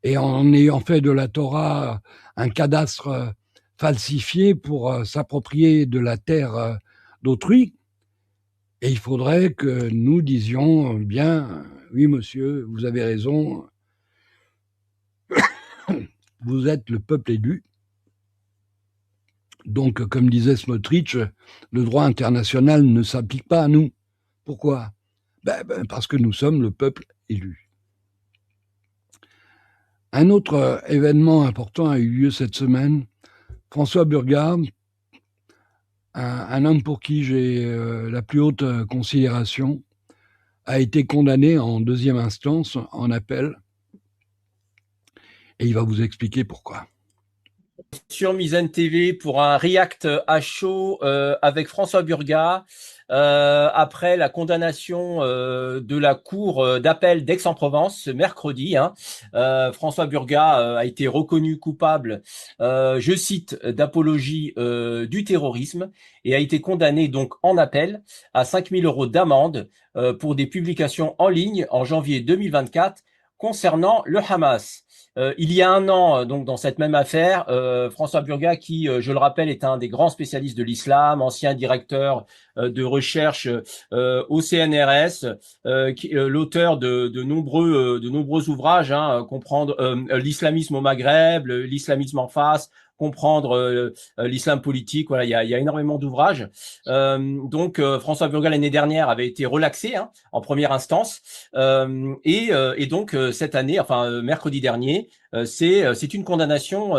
et en ayant fait de la Torah un cadastre falsifié pour s'approprier de la terre d'autrui. Et il faudrait que nous disions bien, oui monsieur, vous avez raison, vous êtes le peuple élu. Donc, comme disait Smotrich, le droit international ne s'applique pas à nous. Pourquoi ? Parce que nous sommes le peuple élu. Un autre événement important a eu lieu cette semaine. François Burgat, un homme pour qui j'ai la plus haute considération, a été condamné en deuxième instance, en appel. Et il va vous expliquer pourquoi. Sur Mizzen TV pour un react à chaud avec François Burgat après la condamnation de la cour d'appel d'Aix-en-Provence ce mercredi. François Burgat a été reconnu coupable, je cite, d'apologie du terrorisme, et a été condamné donc en appel à 5 000 € d'amende pour des publications en ligne en janvier 2024 concernant le Hamas. Il y a un an, donc dans cette même affaire, François Burgat, qui, je le rappelle, est un des grands spécialistes de l'islam, ancien directeur de recherche au CNRS, l'auteur de nombreux ouvrages, comprendre l'islamisme au Maghreb, l'islamisme en face, comprendre l'islam politique. Voilà, il y a énormément d'ouvrages. Donc François Burgat l'année dernière avait été relaxé en première instance, et donc cette année, enfin mercredi dernier, c'est une condamnation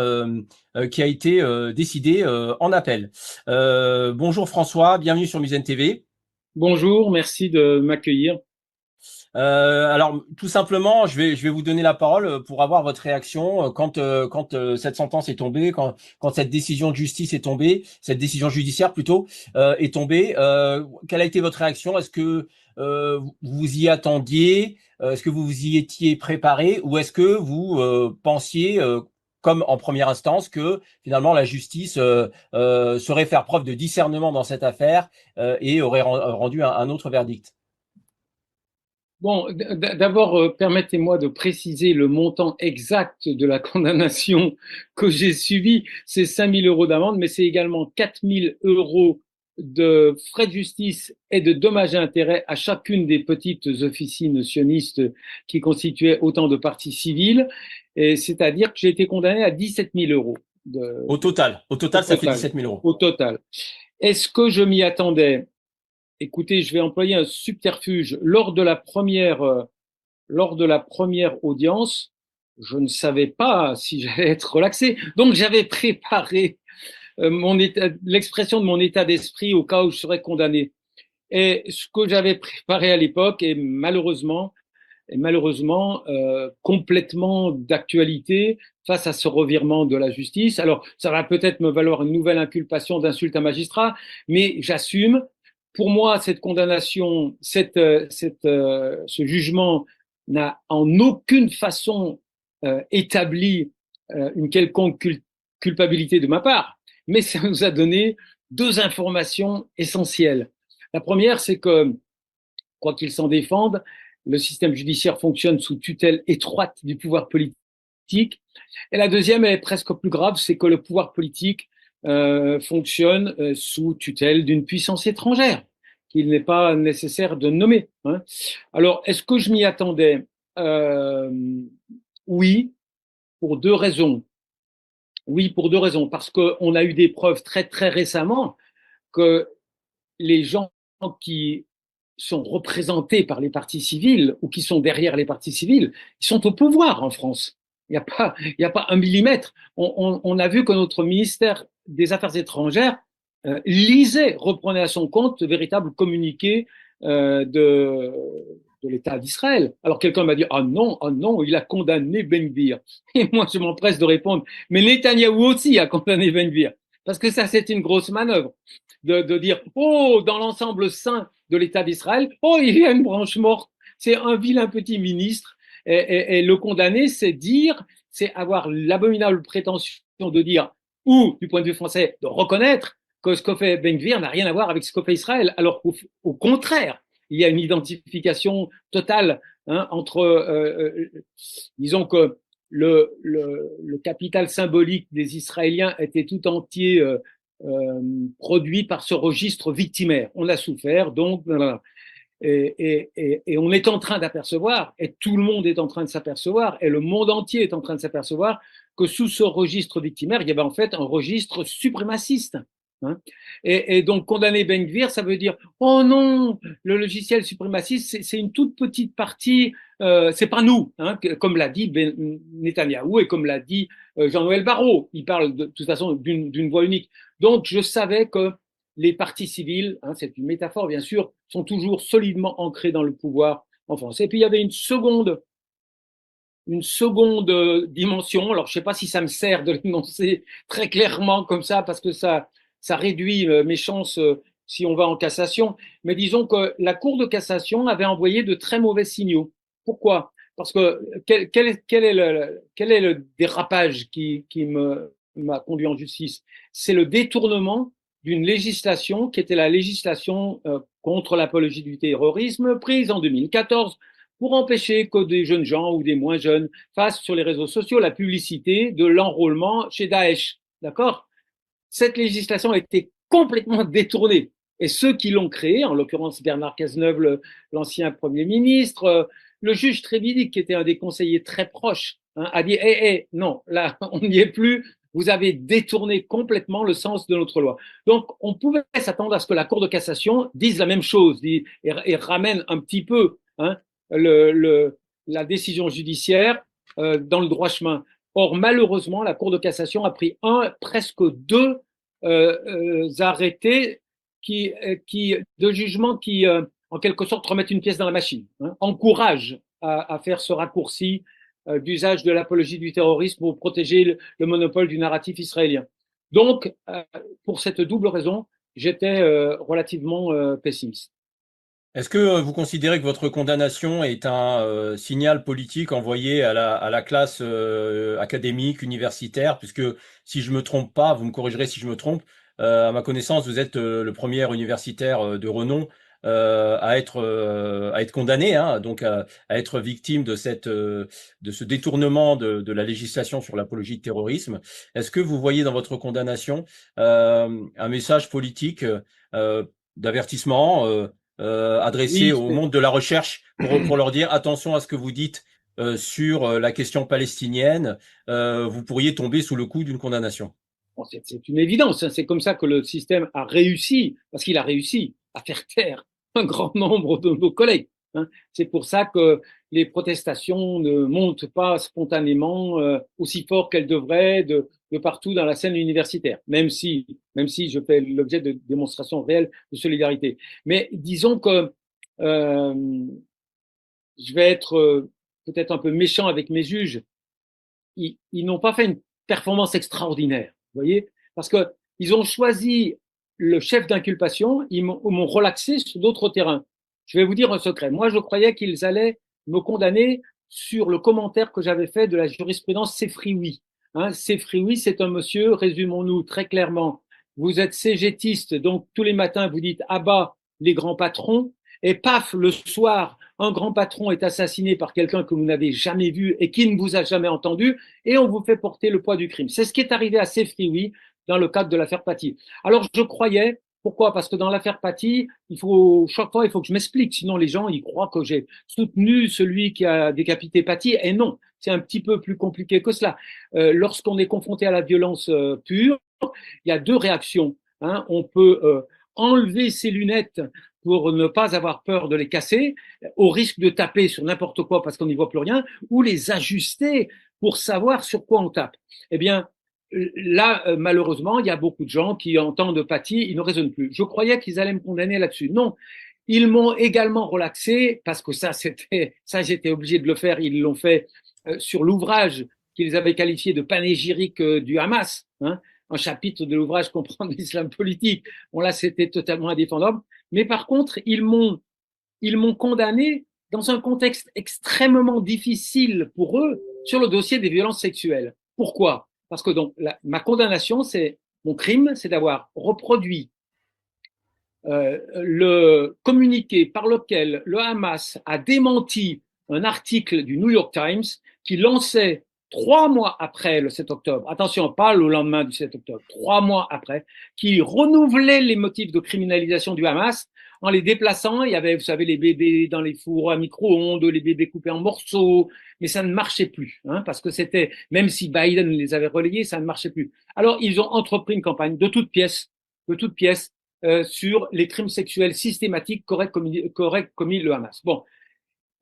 qui a été décidée en appel. Bonjour François, bienvenue sur Mizzen TV. Bonjour, merci de m'accueillir. Alors tout simplement, je vais vous donner la parole pour avoir votre réaction quand cette sentence est tombée, quand cette décision de justice est tombée, cette décision judiciaire plutôt est tombée. Quelle a été votre réaction? Est-ce que vous y attendiez? Est-ce que vous vous y étiez préparé, ou est-ce que vous pensiez comme en première instance, que finalement la justice saurait faire preuve de discernement dans cette affaire et aurait rendu un autre verdict? Bon, d'abord, permettez-moi de préciser le montant exact de la condamnation que j'ai subie. C'est 5 000 € d'amende, mais c'est également 4 000 € de frais de justice et de dommages et intérêts à chacune des petites officines sionistes qui constituaient autant de parties civiles. Et c'est-à-dire que j'ai été condamné à 17 000 €. Au total, ça fait 17 000 €. Au total. Est-ce que je m'y attendais? Écoutez, je vais employer un subterfuge. Lors de la première audience, je ne savais pas si j'allais être relaxé. Donc, j'avais préparé l'expression de mon état d'esprit au cas où je serais condamné. Et ce que j'avais préparé à l'époque est malheureusement complètement d'actualité face à ce revirement de la justice. Alors, ça va peut-être me valoir une nouvelle inculpation d'insulte à magistrat, mais j'assume. Pour moi, cette condamnation, ce jugement n'a en aucune façon établi une quelconque culpabilité de ma part, mais ça nous a donné deux informations essentielles. La première, c'est que, quoi qu'il s'en défende, le système judiciaire fonctionne sous tutelle étroite du pouvoir politique. Et la deuxième, elle est presque plus grave, c'est que le pouvoir politique fonctionne sous tutelle d'une puissance étrangère qu'il n'est pas nécessaire de nommer. Alors, est-ce que je m'y attendais? Oui, pour deux raisons. Oui, pour deux raisons. Parce qu'on a eu des preuves très, très récemment que les gens qui sont représentés par les partis civils ou qui sont derrière les partis civils, ils sont au pouvoir en France. Il n'y a pas un millimètre. On a vu que notre ministère des Affaires étrangères reprenait à son compte de véritables communiqués de de l'État d'Israël. Alors quelqu'un m'a dit ah non, il a condamné Ben Gvir. Et moi je m'empresse de répondre mais Netanyahou aussi a condamné Ben Gvir, parce que ça c'est une grosse manœuvre de dire oh dans l'ensemble sain de l'État d'Israël, oh il y a une branche morte. C'est un vilain petit ministre et le condamner c'est avoir l'abominable prétention de dire ou du point de vue français de reconnaître que ce que fait Ben Gvir n'a rien à voir avec ce que fait Israël, alors qu'au contraire, il y a une identification totale entre, disons que le capital symbolique des Israéliens était tout entier produit par ce registre victimaire. On a souffert, donc voilà. Et on est en train d'apercevoir, et tout le monde est en train de s'apercevoir, et le monde entier est en train de s'apercevoir que sous ce registre victimaire, il y avait en fait un registre suprémaciste. Et donc condamner Ben Gvir, ça veut dire oh non, le logiciel suprémaciste, c'est une toute petite partie, c'est pas nous, comme l'a dit Netanyahou et comme l'a dit Jean-Noël Barrot. Il parle de toute façon d'une voix unique. Donc je savais que les partis civils, c'est une métaphore bien sûr, sont toujours solidement ancrés dans le pouvoir en France. Et puis il y avait une seconde dimension. Alors je sais pas si ça me sert de l'énoncer très clairement comme ça, parce que ça réduit mes chances si on va en cassation. Mais disons que la Cour de cassation avait envoyé de très mauvais signaux. Pourquoi? Parce que quel est le dérapage qui m'a conduit en justice? C'est le détournement d'une législation qui était la législation contre l'apologie du terrorisme prise en 2014 pour empêcher que des jeunes gens ou des moins jeunes fassent sur les réseaux sociaux la publicité de l'enrôlement chez Daesh. D'accord? Cette législation a été complètement détournée. Et ceux qui l'ont créée, en l'occurrence Bernard Cazeneuve, l'ancien Premier ministre, le juge Trévidic, qui était un des conseillers très proches, a dit non, là, on n'y est plus, vous avez détourné complètement le sens de notre loi. Donc, on pouvait s'attendre à ce que la Cour de cassation dise la même chose et ramène un petit peu la décision judiciaire dans le droit chemin. Or, malheureusement, la Cour de cassation a pris presque deux arrêtés de jugements qui, en quelque sorte, remettent une pièce dans la machine, encouragent à faire ce raccourci d'usage de l'apologie du terrorisme pour protéger le monopole du narratif israélien. Donc, pour cette double raison, j'étais relativement pessimiste. Est-ce que vous considérez que votre condamnation est un signal politique envoyé à la classe académique, universitaire, puisque si je me trompe pas, vous me corrigerez si je me trompe, à ma connaissance, vous êtes le premier universitaire de renom à être condamné, donc à être victime de ce détournement de la législation sur l'apologie de terrorisme. Est-ce que vous voyez dans votre condamnation un message politique d'avertissement adressé au monde de la recherche pour leur dire attention à ce que vous dites sur la question palestinienne, vous pourriez tomber sous le coup d'une condamnation? Bon, c'est une évidence, c'est comme ça que le système a réussi, parce qu'il a réussi à faire taire un grand nombre de nos collègues. C'est pour ça que les protestations ne montent pas spontanément aussi fort qu'elles devraient de partout dans la scène universitaire, même si je fais l'objet de démonstrations réelles de solidarité. Mais disons que je vais être peut-être un peu méchant avec mes juges. Ils n'ont pas fait une performance extraordinaire, vous voyez, parce que ils ont choisi le chef d'inculpation, ils m'ont relaxé sur d'autres terrains. Je vais vous dire un secret. Moi, je croyais qu'ils allaient me condamner sur le commentaire que j'avais fait de la jurisprudence Sefrioui. Sefrioui, c'est un monsieur, résumons-nous très clairement, vous êtes cégétiste, donc tous les matins vous dites « à bas les grands patrons », et paf, le soir, un grand patron est assassiné par quelqu'un que vous n'avez jamais vu et qui ne vous a jamais entendu, et on vous fait porter le poids du crime. C'est ce qui est arrivé à Sefrioui dans le cadre de l'affaire Paty. Alors je croyais, pourquoi? Parce que dans l'affaire Paty, chaque fois il faut que je m'explique, sinon les gens ils croient que j'ai soutenu celui qui a décapité Paty, et non, c'est un petit peu plus compliqué que cela. Lorsqu'on est confronté à la violence pure, il y a deux réactions. On peut enlever ses lunettes pour ne pas avoir peur de les casser, au risque de taper sur n'importe quoi parce qu'on n'y voit plus rien, ou les ajuster pour savoir sur quoi on tape. Eh bien, là, malheureusement, il y a beaucoup de gens qui entendent Paty, ils ne raisonnent plus. Je croyais qu'ils allaient me condamner là-dessus. Non, Ils m'ont également relaxé, parce que ça, j'étais obligé de le faire. Ils l'ont fait sur l'ouvrage qu'ils avaient qualifié de panégyrique du Hamas, hein, un chapitre de l'ouvrage Comprendre l'islam politique. Bon, là, c'était totalement indéfendable. Mais par contre, ils m'ont condamné dans un contexte extrêmement difficile pour eux sur le dossier des violences sexuelles. Pourquoi? Parce que donc ma condamnation, mon crime, c'est d'avoir reproduit le communiqué par lequel le Hamas a démenti un article du New York Times qui lançait 3 mois après le 7 octobre, attention, pas le lendemain du 7 octobre, 3 mois après, qui renouvelait les motifs de criminalisation du Hamas en les déplaçant. Il y avait, vous savez, les bébés dans les fours à micro-ondes, les bébés coupés en morceaux, mais ça ne marchait plus, hein, parce que c'était, même si Biden les avait relayés, ça ne marchait plus. Alors, ils ont entrepris une campagne de toutes pièces, sur les crimes sexuels systématiques qu'aurait commis le Hamas. Bon,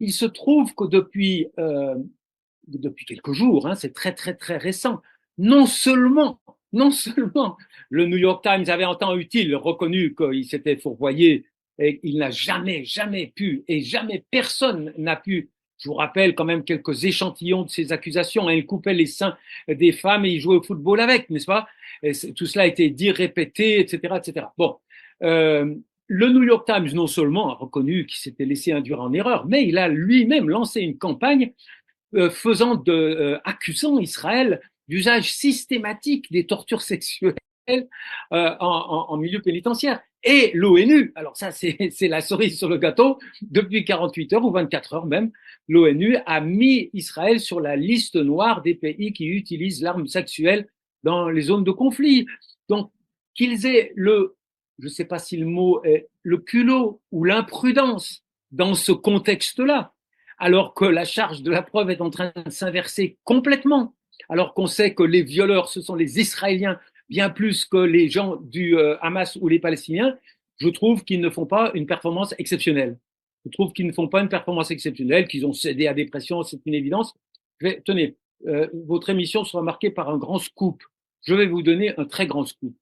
il se trouve que depuis quelques jours, hein, c'est très très très récent, non seulement le New York Times avait en temps utile reconnu qu'il s'était fourvoyé et il n'a jamais pu, et jamais personne n'a pu. Je vous rappelle quand même quelques échantillons de ces accusations. Il coupait les seins des femmes et il jouait au football avec, n'est-ce pas? Et tout cela a été dit, répété, etc., etc. Bon, le New York Times non seulement a reconnu qu'il s'était laissé induire en erreur, mais il a lui-même lancé une campagne accusant Israël d'usage systématique des tortures sexuelles en milieu pénitentiaire. Et l'ONU, alors ça c'est la cerise sur le gâteau, depuis 48 heures ou 24 heures même, l'ONU a mis Israël sur la liste noire des pays qui utilisent l'arme sexuelle dans les zones de conflit. Donc, qu'ils aient je ne sais pas si le mot est le culot ou l'imprudence dans ce contexte-là, alors que la charge de la preuve est en train de s'inverser complètement, alors qu'on sait que les violeurs, ce sont les Israéliens, bien plus que les gens du Hamas ou les Palestiniens, je trouve qu'ils ne font pas une performance exceptionnelle. Qu'ils ont cédé à des pressions, c'est une évidence. Tenez, votre émission sera marquée par un grand scoop. Je vais vous donner un très grand scoop.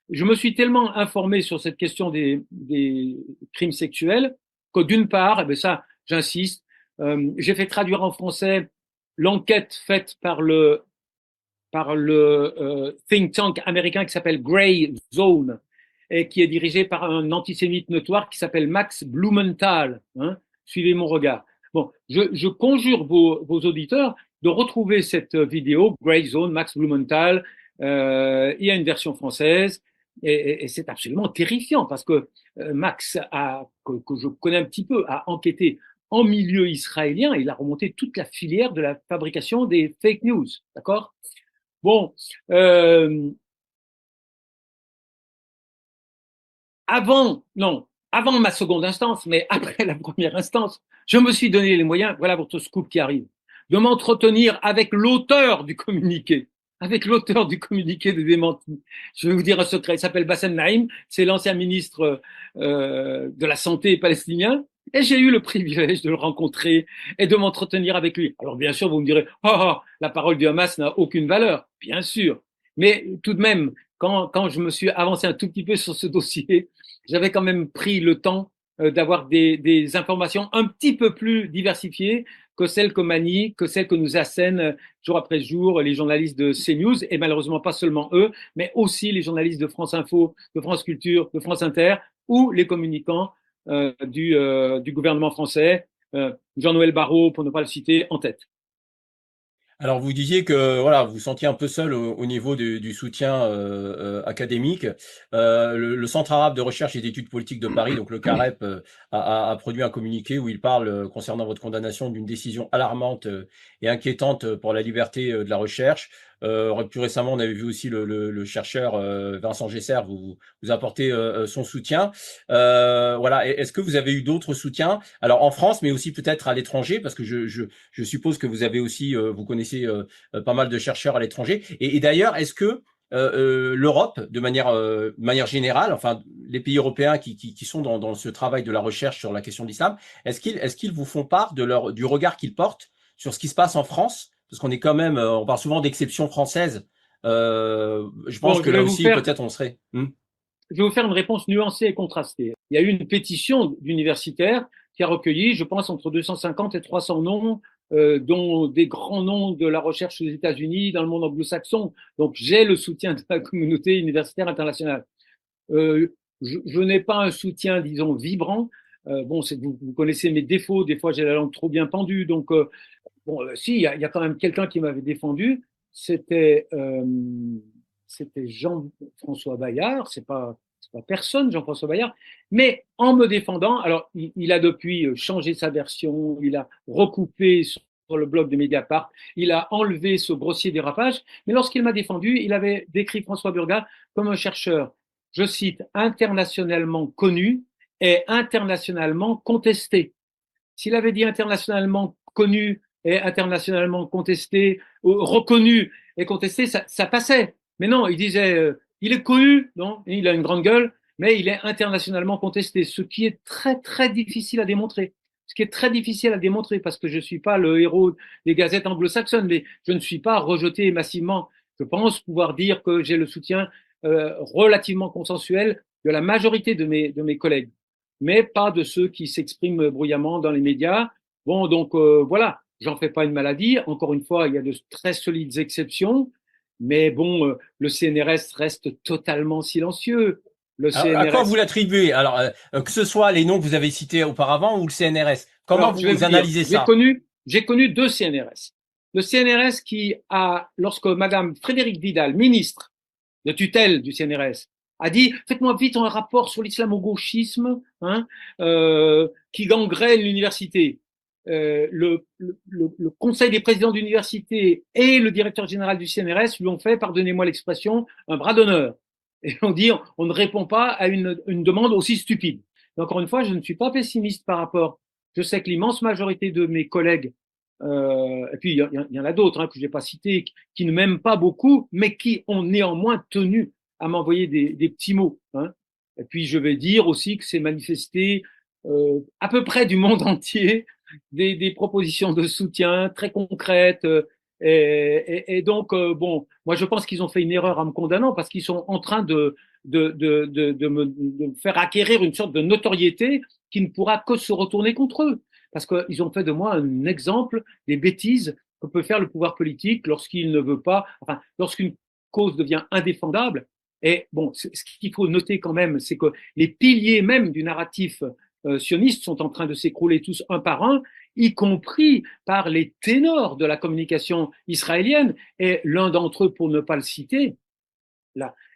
Je me suis tellement informé sur cette question des crimes sexuels que d'une part, ça, j'insiste, j'ai fait traduire en français l'enquête faite par le think tank américain qui s'appelle Grey Zone et qui est dirigé par un antisémite notoire qui s'appelle Max Blumenthal. Hein, suivez mon regard. Bon, je conjure vos auditeurs de retrouver cette vidéo Grey Zone, Max Blumenthal. Il y a une version française et c'est absolument terrifiant parce que Max que je connais un petit peu, a enquêté en milieu israélien, il a remonté toute la filière de la fabrication des fake news, d'accord? Bon, avant ma seconde instance, mais après la première instance, je me suis donné les moyens, voilà votre scoop qui arrive, de m'entretenir avec l'auteur du communiqué de démenti. Je vais vous dire un secret, il s'appelle Bassem Naïm, c'est l'ancien ministre de la Santé palestinien, et j'ai eu le privilège de le rencontrer et de m'entretenir avec lui. Alors bien sûr, vous me direz, la parole du Hamas n'a aucune valeur, bien sûr, mais tout de même, quand je me suis avancé un tout petit peu sur ce dossier, j'avais quand même pris le temps d'avoir des informations un petit peu plus diversifiées que celles que celles que nous assènent jour après jour les journalistes de CNews, et malheureusement pas seulement eux, mais aussi les journalistes de France Info, de France Culture, de France Inter, ou les communicants du gouvernement français, Jean-Noël Barrot, pour ne pas le citer, en tête. Alors vous disiez que voilà, vous vous sentiez un peu seul au niveau du soutien académique. Le Centre arabe de recherche et d'études politiques de Paris, donc le CAREP, a produit un communiqué où il parle concernant votre condamnation d'une décision alarmante et inquiétante pour la liberté de la recherche. Plus récemment, on avait vu aussi le chercheur Vincent Gesser vous apporter son soutien. Voilà. Est-ce que vous avez eu d'autres soutiens? Alors en France, mais aussi peut-être à l'étranger, parce que je suppose que vous avez aussi, vous connaissez pas mal de chercheurs à l'étranger. Et d'ailleurs, est-ce que l'Europe, de manière générale, enfin les pays européens qui sont dans ce travail de la recherche sur la question de l'islam, est-ce qu'ils vous font part du regard qu'ils portent sur ce qui se passe en France? Parce qu'on est quand même, on parle souvent d'exception française. Je pense que là aussi, peut-être on serait. je vais vous faire une réponse nuancée et contrastée. Il y a eu une pétition d'universitaires qui a recueilli, je pense, entre 250 et 300 noms, dont des grands noms de la recherche aux États-Unis, dans le monde anglo-saxon. Donc, j'ai le soutien de la communauté universitaire internationale. Je n'ai pas un soutien, disons, vibrant. Bon, vous connaissez mes défauts. Des fois, j'ai la langue trop bien pendue. Donc, si, il y a quand même quelqu'un qui m'avait défendu. C'était Jean-François Bayard. C'est pas personne, Jean-François Bayard. Mais en me défendant, alors, il a depuis changé sa version. Il a recoupé sur le blog de Mediapart. Il a enlevé ce grossier dérapage. Mais lorsqu'il m'a défendu, il avait décrit François Burgat comme un chercheur, je cite, internationalement connu et internationalement contesté. S'il avait dit internationalement connu et internationalement contesté, reconnu et contesté, ça passait. Mais non, il disait, il est connu, non, il a une grande gueule, mais il est internationalement contesté, ce qui est très, très difficile à démontrer. Ce qui est très difficile à démontrer parce que je ne suis pas le héros des gazettes anglo-saxonnes, mais je ne suis pas rejeté massivement. Je pense pouvoir dire que j'ai le soutien relativement consensuel de la majorité de mes collègues, mais pas de ceux qui s'expriment bruyamment dans les médias. Bon, donc voilà, j'en fais pas une maladie. Encore une fois, il y a de très solides exceptions, mais bon, le CNRS reste totalement silencieux. Le CNRS... À quoi vous l'attribuez? Alors, que ce soit les noms que vous avez cités auparavant ou le CNRS, comment vous analysez ça? J'ai connu deux CNRS. Le CNRS qui a, lorsque Madame Frédérique Vidal, ministre de tutelle du CNRS, a dit « Faites-moi vite un rapport sur l'islamo-gauchisme qui gangrène l'université ». Le conseil des présidents d'université et le directeur général du CNRS lui ont fait, pardonnez-moi l'expression, un bras d'honneur. Et on dit on ne répond pas à une demande aussi stupide. Mais encore une fois, je ne suis pas pessimiste par rapport. Je sais que l'immense majorité de mes collègues, et puis il y en a d'autres que je n'ai pas cités, qui ne m'aiment pas beaucoup, mais qui ont néanmoins tenu à m'envoyer des petits mots. Et puis je vais dire aussi que c'est manifesté à peu près du monde entier des propositions de soutien très concrètes. Et donc, bon, moi je pense qu'ils ont fait une erreur en me condamnant parce qu'ils sont en train de me faire acquérir une sorte de notoriété qui ne pourra que se retourner contre eux. Parce qu'ils ont fait de moi un exemple des bêtises que peut faire le pouvoir politique lorsqu'il ne veut pas, enfin, lorsqu'une cause devient indéfendable. Et bon, ce qu'il faut noter quand même, c'est que les piliers même du narratif sionistes sont en train de s'écrouler tous un par un, y compris par les ténors de la communication israélienne. Et l'un d'entre eux, pour ne pas le citer,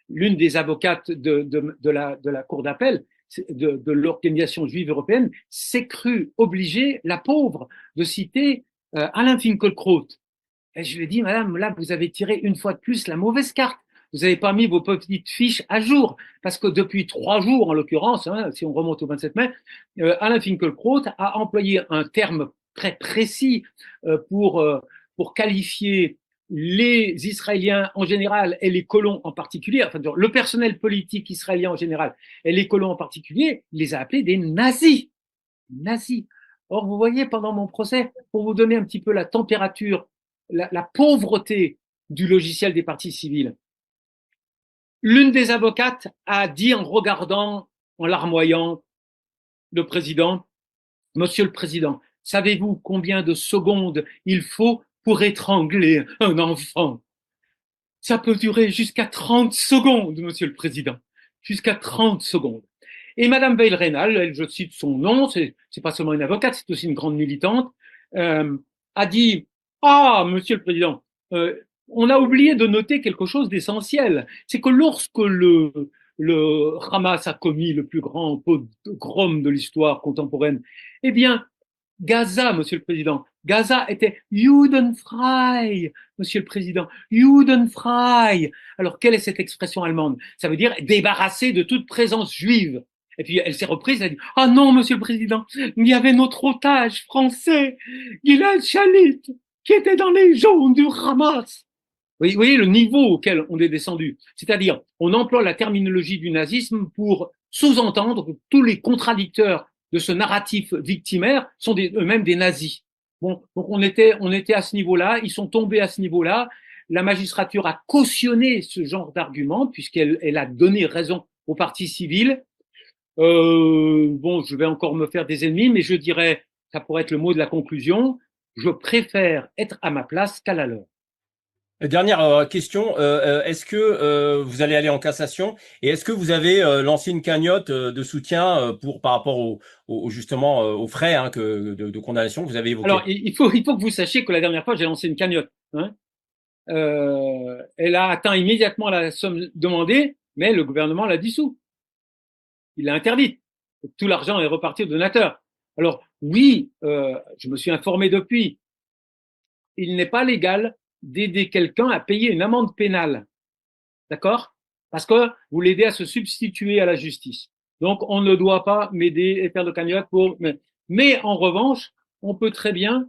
l'une des avocates de la cour d'appel de l'organisation juive européenne s'est crue obligée, la pauvre, de citer Alain Finkielkraut. Et je lui ai dit, madame, là, vous avez tiré une fois de plus la mauvaise carte. Vous n'avez pas mis vos petites fiches à jour, parce que depuis 3 jours, en l'occurrence, si on remonte au 27 mai, Alain Finkielkraut a employé un terme très précis pour qualifier les Israéliens en général et les colons en particulier, enfin le personnel politique israélien en général et les colons en particulier, il les a appelés des nazis. Nazis. Or, vous voyez, pendant mon procès, pour vous donner un petit peu la température, la pauvreté du logiciel des partis civils, l'une des avocates a dit en regardant, en larmoyant le président, « Monsieur le Président, savez-vous combien de secondes il faut pour étrangler un enfant? Ça peut durer jusqu'à 30 secondes, Monsieur le Président, jusqu'à 30 secondes. » Et Madame Veil-Reynal, elle, je cite son nom, c'est pas seulement une avocate, c'est aussi une grande militante, a dit « Ah, Monsieur le Président, on a oublié de noter quelque chose d'essentiel. C'est que lorsque le Hamas a commis le plus grand pogrom de l'histoire contemporaine, eh bien, Gaza, Monsieur le Président, Gaza était Judenfrei, Monsieur le Président, Judenfrei. Alors, quelle est cette expression allemande? Ça veut dire débarrassé de toute présence juive. Et puis, elle s'est reprise, elle a dit, « Ah non, Monsieur le Président, il y avait notre otage français, Gilad Shalit, qui était dans les geôles du Hamas. » Vous voyez le niveau auquel on est descendu. C'est-à-dire, on emploie la terminologie du nazisme pour sous-entendre que tous les contradicteurs de ce narratif victimaire sont eux-mêmes des nazis. Bon, donc on était à ce niveau-là, ils sont tombés à ce niveau-là. La magistrature a cautionné ce genre d'argument puisqu'elle a donné raison aux partis civils. Bon, je vais encore me faire des ennemis, mais je dirais, ça pourrait être le mot de la conclusion, je préfère être à ma place qu'à la leur. Dernière question, est-ce que vous allez aller en cassation et est-ce que vous avez lancé une cagnotte de soutien par rapport justement aux frais de condamnation que vous avez évoqués? Alors, il faut que vous sachiez que la dernière fois, j'ai lancé une cagnotte. Elle a atteint immédiatement la somme demandée, mais le gouvernement l'a dissous. Il l'a interdite. Tout l'argent est reparti aux donateurs. Alors, oui, je me suis informé depuis. Il n'est pas légal d'aider quelqu'un à payer une amende pénale. D'accord? Parce que vous l'aidez à se substituer à la justice. Donc, on ne doit pas m'aider et faire de cagnotte pour... Mais en revanche, on peut très bien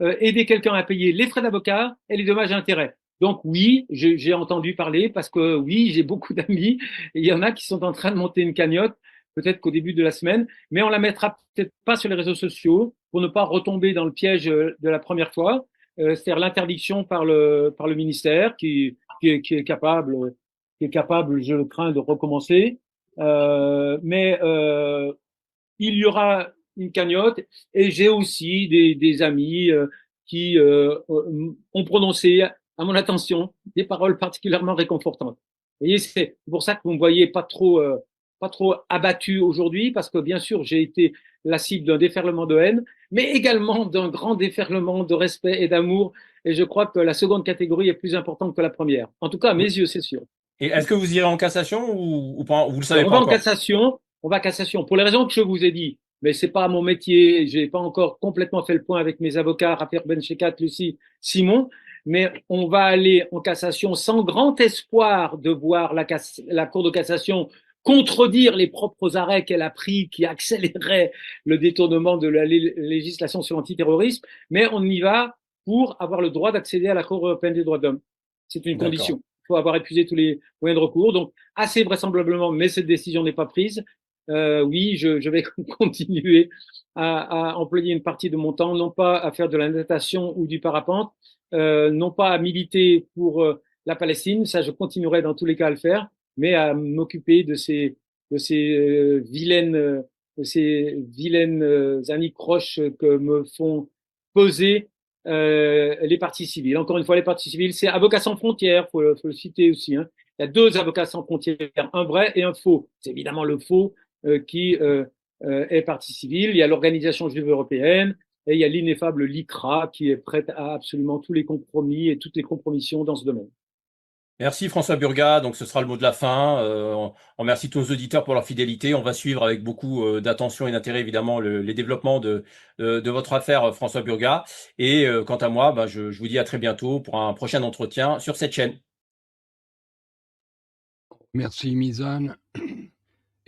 aider quelqu'un à payer les frais d'avocat et les dommages et intérêts. Donc oui, j'ai entendu parler parce que oui, j'ai beaucoup d'amis. Et il y en a qui sont en train de monter une cagnotte, peut-être qu'au début de la semaine, mais on la mettra peut-être pas sur les réseaux sociaux pour ne pas retomber dans le piège de la première fois, c'est-à-dire l'interdiction par le ministère qui est capable, je le crains, de recommencer. Mais il y aura une cagnotte et j'ai aussi des amis qui ont prononcé à mon attention des paroles particulièrement réconfortantes. Vous voyez, c'est pour ça que vous me voyez pas trop abattu aujourd'hui, parce que bien sûr j'ai été la cible d'un déferlement de haine, mais également d'un grand déferlement de respect et d'amour. Et je crois que la seconde catégorie est plus importante que la première. En tout cas, à mes yeux, c'est sûr. Et est-ce que vous irez en cassation ou pas? Vous le savez pas encore. On va en cassation pour les raisons que je vous ai dit. Mais c'est pas mon métier. J'ai pas encore complètement fait le point avec mes avocats, Raphaël Benchekat, Lucie, Simon. Mais on va aller en cassation sans grand espoir de voir la Cour de cassation contredire les propres arrêts qu'elle a pris qui accéléraient le détournement de la législation sur l'antiterrorisme. Mais on y va pour avoir le droit d'accéder à la Cour européenne des droits de l'homme. C'est une condition. Il faut avoir épuisé tous les moyens de recours. Donc, assez vraisemblablement, mais cette décision n'est pas prise. Oui, je vais continuer à employer une partie de mon temps, non pas à faire de la natation ou du parapente, non pas à militer pour la Palestine, ça je continuerai dans tous les cas à le faire, mais à m'occuper de ces vilaines anicroches que me font peser les partis civils. Encore une fois, les partis civils, c'est Avocats sans frontières, faut le citer aussi. Il y a 2 avocats sans frontières, un vrai et un faux. C'est évidemment le faux qui est partie civile. Il y a l'Organisation juive européenne et il y a l'ineffable LICRA qui est prête à absolument tous les compromis et toutes les compromissions dans ce domaine. Merci François Burgat, donc ce sera le mot de la fin. On remercie tous nos auditeurs pour leur fidélité. On va suivre avec beaucoup d'attention et d'intérêt évidemment les développements de votre affaire François Burgat. Et quant à moi, je vous dis à très bientôt pour un prochain entretien sur cette chaîne. Merci Mizan.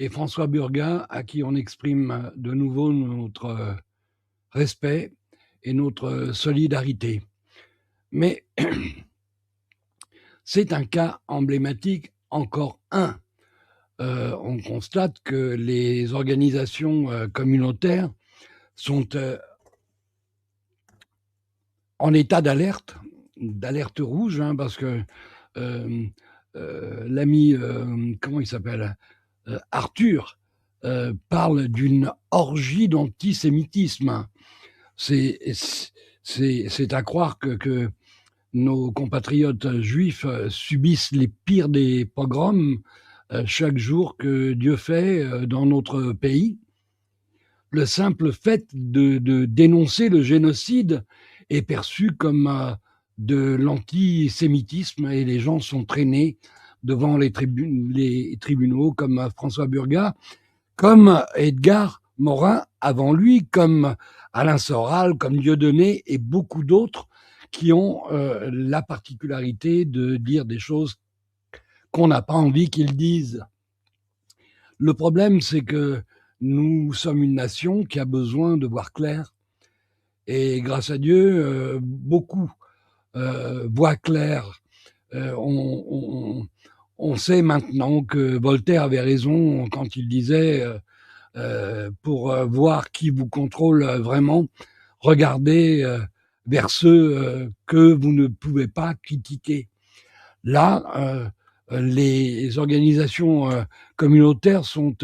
Et François Burgat, à qui on exprime de nouveau notre respect et notre solidarité. Mais c'est un cas emblématique, encore un. On constate que les organisations communautaires sont en état d'alerte rouge, parce que l'ami, comment il s'appelle, Arthur, parle d'une orgie d'antisémitisme. C'est à croire que nos compatriotes juifs subissent les pires des pogroms chaque jour que Dieu fait dans notre pays. Le simple fait de dénoncer le génocide est perçu comme de l'antisémitisme et les gens sont traînés devant les tribunaux comme François Burgat, comme Edgar Morin avant lui, comme Alain Soral, comme Dieudonné et beaucoup d'autres qui ont la particularité de dire des choses qu'on n'a pas envie qu'ils disent. Le problème, c'est que nous sommes une nation qui a besoin de voir clair. Et grâce à Dieu, beaucoup voient clair. On sait maintenant que Voltaire avait raison quand il disait pour voir qui vous contrôle vraiment, regardez vers ceux que vous ne pouvez pas critiquer. Là, les organisations communautaires sont,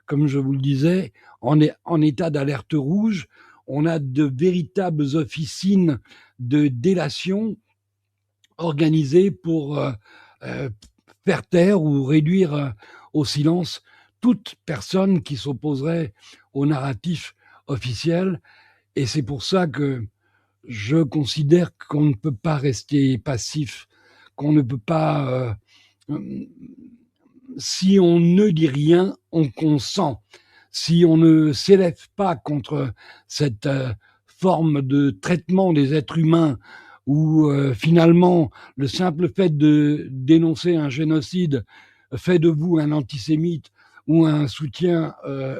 comme je vous le disais, en état d'alerte rouge. On a de véritables officines de délation organisées pour faire taire ou réduire au silence toute personne qui s'opposerait au narratif officiel. Et c'est pour ça que je considère qu'on ne peut pas rester passif, qu'on ne peut pas... si on ne dit rien, on consent. Si on ne s'élève pas contre cette forme de traitement des êtres humains où finalement le simple fait de dénoncer un génocide fait de vous un antisémite ou un soutien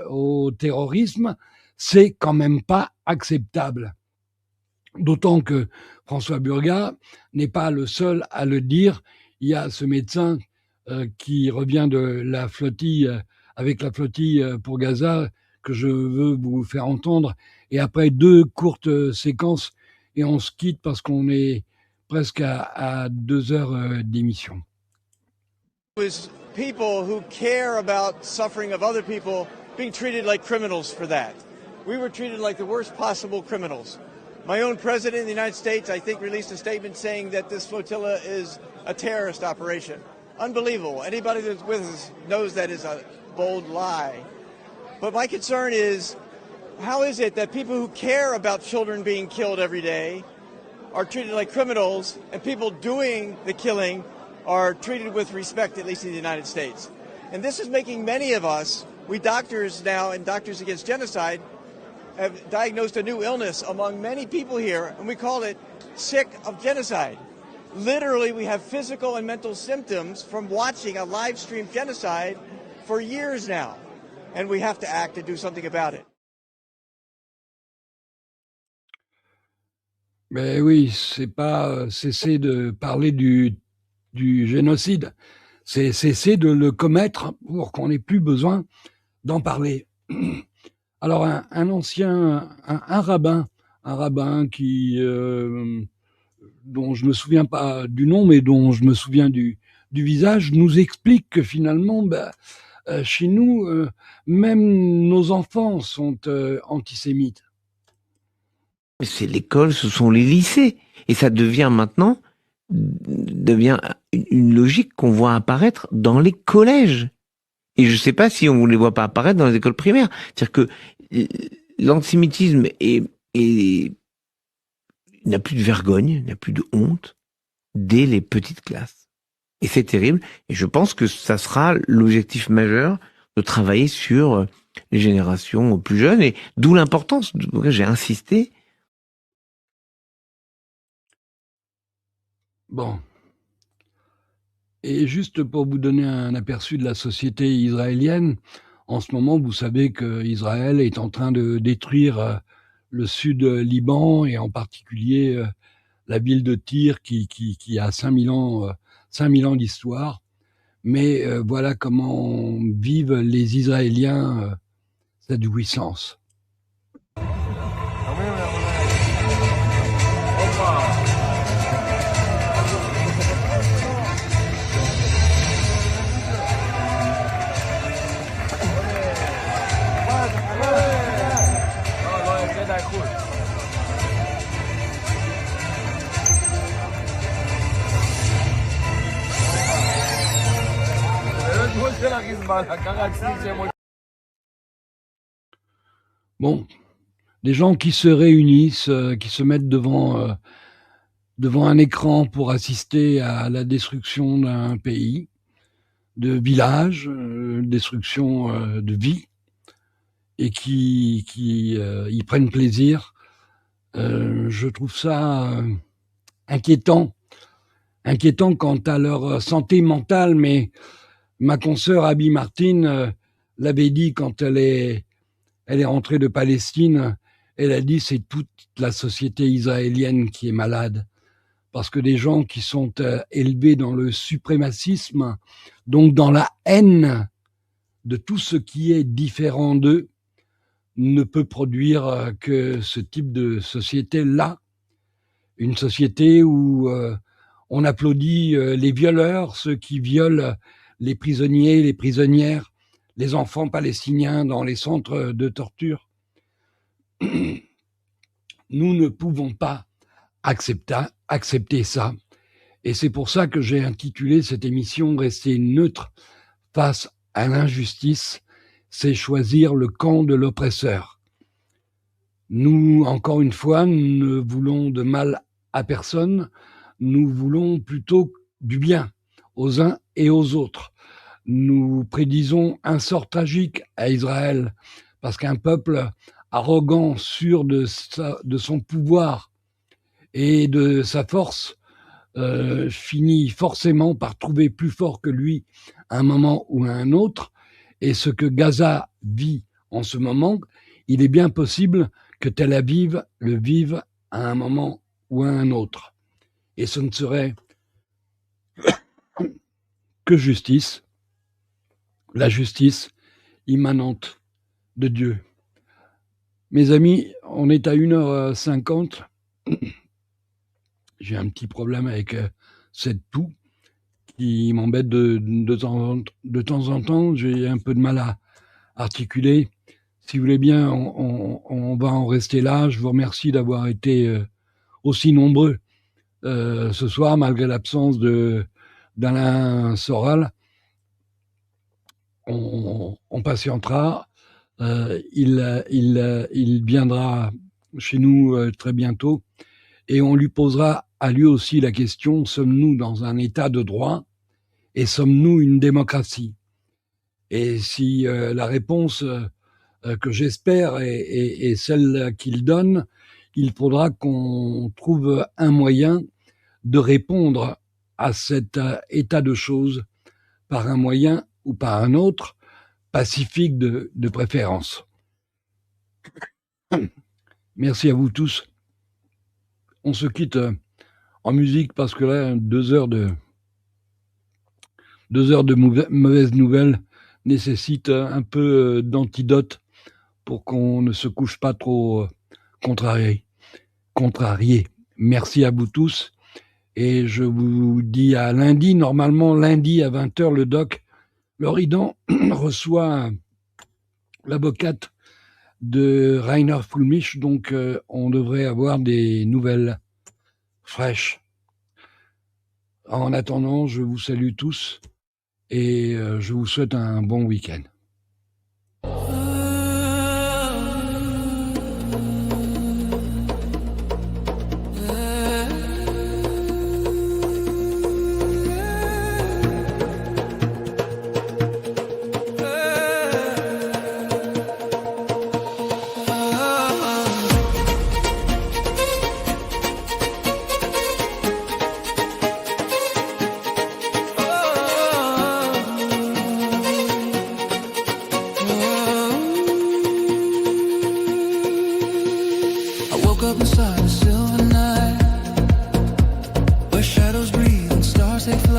au terrorisme, c'est quand même pas acceptable. D'autant que François Burga n'est pas le seul à le dire. Il y a ce médecin qui revient de la flottille, avec la flottille pour Gaza, que je veux vous faire entendre. Et après 2 courtes séquences, et on se quitte parce qu'on est presque à 2 heures d'émission. Was people who care about suffering of other people being treated like criminals for that. We were treated like the worst possible criminals. My own president of the United States, I think, released a statement saying that this flotilla is a terrorist operation. Unbelievable. Anybody that's with us knows that is a bold lie. But my concern is, how is it that people who care about children being killed every day are treated like criminals, and people doing the killing are treated with respect, at least in the United States? And this is making many of us, we doctors now and Doctors Against Genocide, have diagnosed a new illness among many people here, and we call it sick of genocide. Literally, we have physical and mental symptoms from watching a live stream genocide for years now, and we have to act and do something about it. Mais oui, c'est pas cesser de parler du génocide, c'est cesser de le commettre pour qu'on n'ait plus besoin d'en parler. Alors un ancien, un rabbin qui dont je me souviens pas du nom, mais dont je me souviens du visage, nous explique que finalement, chez nous, même nos enfants sont antisémites. C'est l'école, ce sont les lycées. Et ça devient maintenant une logique qu'on voit apparaître dans les collèges. Et je ne sais pas si on ne les voit pas apparaître dans les écoles primaires. C'est-à-dire que l'antisémitisme n'a plus de vergogne, n'a plus de honte dès les petites classes. Et c'est terrible. Et je pense que ça sera l'objectif majeur de travailler sur les générations plus jeunes. Et d'où l'importance, j'ai insisté. Bon. Et juste pour vous donner un aperçu de la société israélienne, en ce moment, vous savez qu'Israël est en train de détruire le sud Liban et en particulier la ville de Tyr qui a 5000 ans d'histoire. Mais voilà comment vivent les Israéliens cette jouissance. Bon, des gens qui se réunissent, qui se mettent devant un écran pour assister à la destruction d'un pays, de villages, destruction de vie, et qui y prennent plaisir. Je trouve ça inquiétant quant à leur santé mentale, mais ma consoeur Abby Martin l'avait dit quand elle est rentrée de Palestine. Elle a dit c'est toute la société israélienne qui est malade, parce que des gens qui sont élevés dans le suprémacisme, donc dans la haine de tout ce qui est différent d'eux, ne peut produire que ce type de société-là, une société où On applaudit les violeurs, ceux qui violent les prisonniers, les prisonnières, les enfants palestiniens dans les centres de torture. Nous ne pouvons pas accepter ça. Et c'est pour ça que j'ai intitulé cette émission « Rester neutre face à l'injustice, c'est choisir le camp de l'oppresseur ». Nous, encore une fois, ne voulons de mal à personne, nous voulons plutôt du bien aux uns et aux autres. Nous prédisons un sort tragique à Israël, parce qu'un peuple arrogant, sûr de son pouvoir et de sa force, finit forcément par trouver plus fort que lui à un moment ou à un autre. Et ce que Gaza vit en ce moment, il est bien possible que Tel Aviv le vive à un moment ou à un autre. Et ce ne serait que justice, la justice immanente de Dieu. Mes amis, on est à 1h50. J'ai un petit problème avec cette toux qui m'embête de temps en temps. J'ai un peu de mal à articuler. Si vous voulez bien, on va en rester là. Je vous remercie d'avoir été aussi nombreux ce soir, malgré l'absence d'Alain Soral. On patientera. Il viendra chez nous très bientôt et on lui posera à lui aussi la question: sommes-nous dans un état de droit et sommes-nous une démocratie? Et si la réponse que j'espère est celle qu'il donne, il faudra qu'on trouve un moyen de répondre à cet état de choses par un moyen ou par un autre, pacifique de préférence. Merci à vous tous. On se quitte en musique parce que là, 2 heures de mauvaises nouvelles nécessitent un peu d'antidote pour qu'on ne se couche pas trop contrarié. Merci à vous tous et je vous dis à lundi. Normalement, lundi à 20h, le doc Loridan reçoit l'avocate de Rainer Fulmich, donc on devrait avoir des nouvelles fraîches. En attendant, je vous salue tous et je vous souhaite un bon week-end. Dancing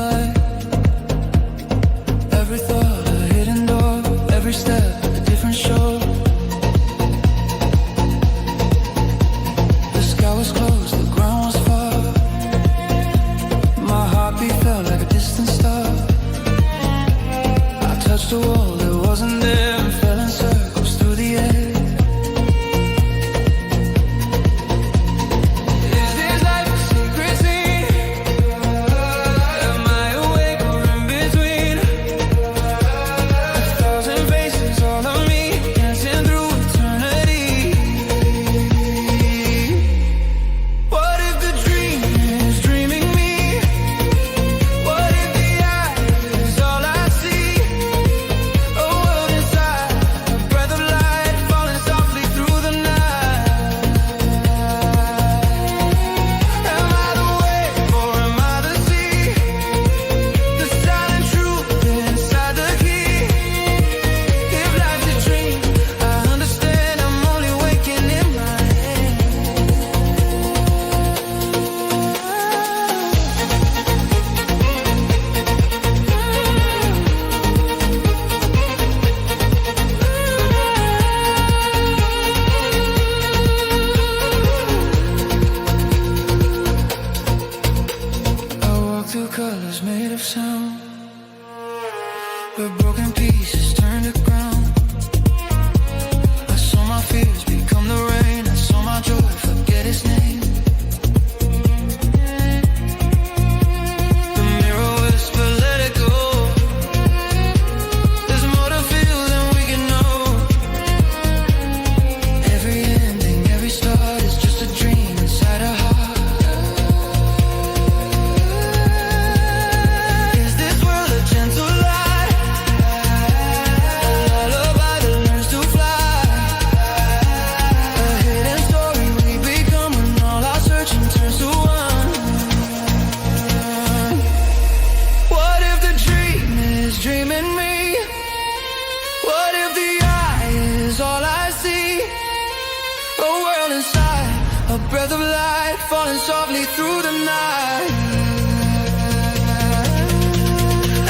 A breath of light falling softly through the night.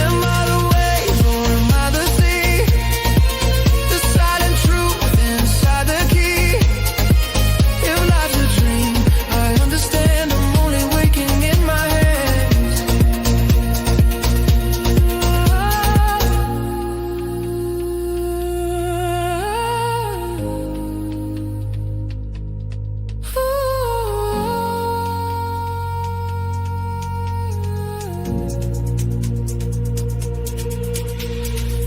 Am I the waves or am I the sea? The silent truth inside the key. If life's a dream, I understand I'm only waking in my hands.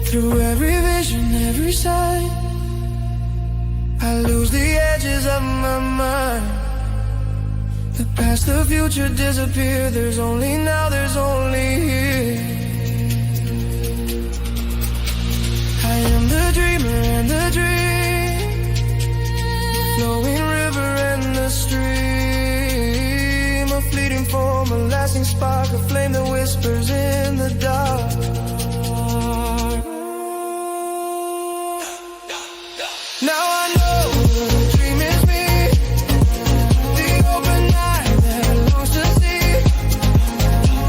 Through every vision, every sight, I lose the edges of my mind. The past, the future disappear. There's only now, there's only here. I am the dreamer and the dream, flowing river and the stream. A fleeting form, a lasting spark, a flame that whispers in the dark. Now I know the dream is me, the open eye that longs to see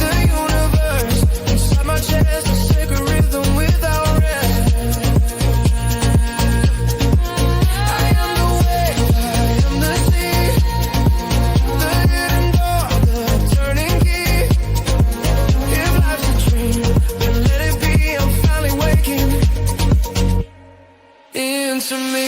the universe inside my chest, a sacred rhythm without rest. I am the wave, I am the sea, the hidden door, the turning key. If life's a dream, then let it be. I'm finally waking into me.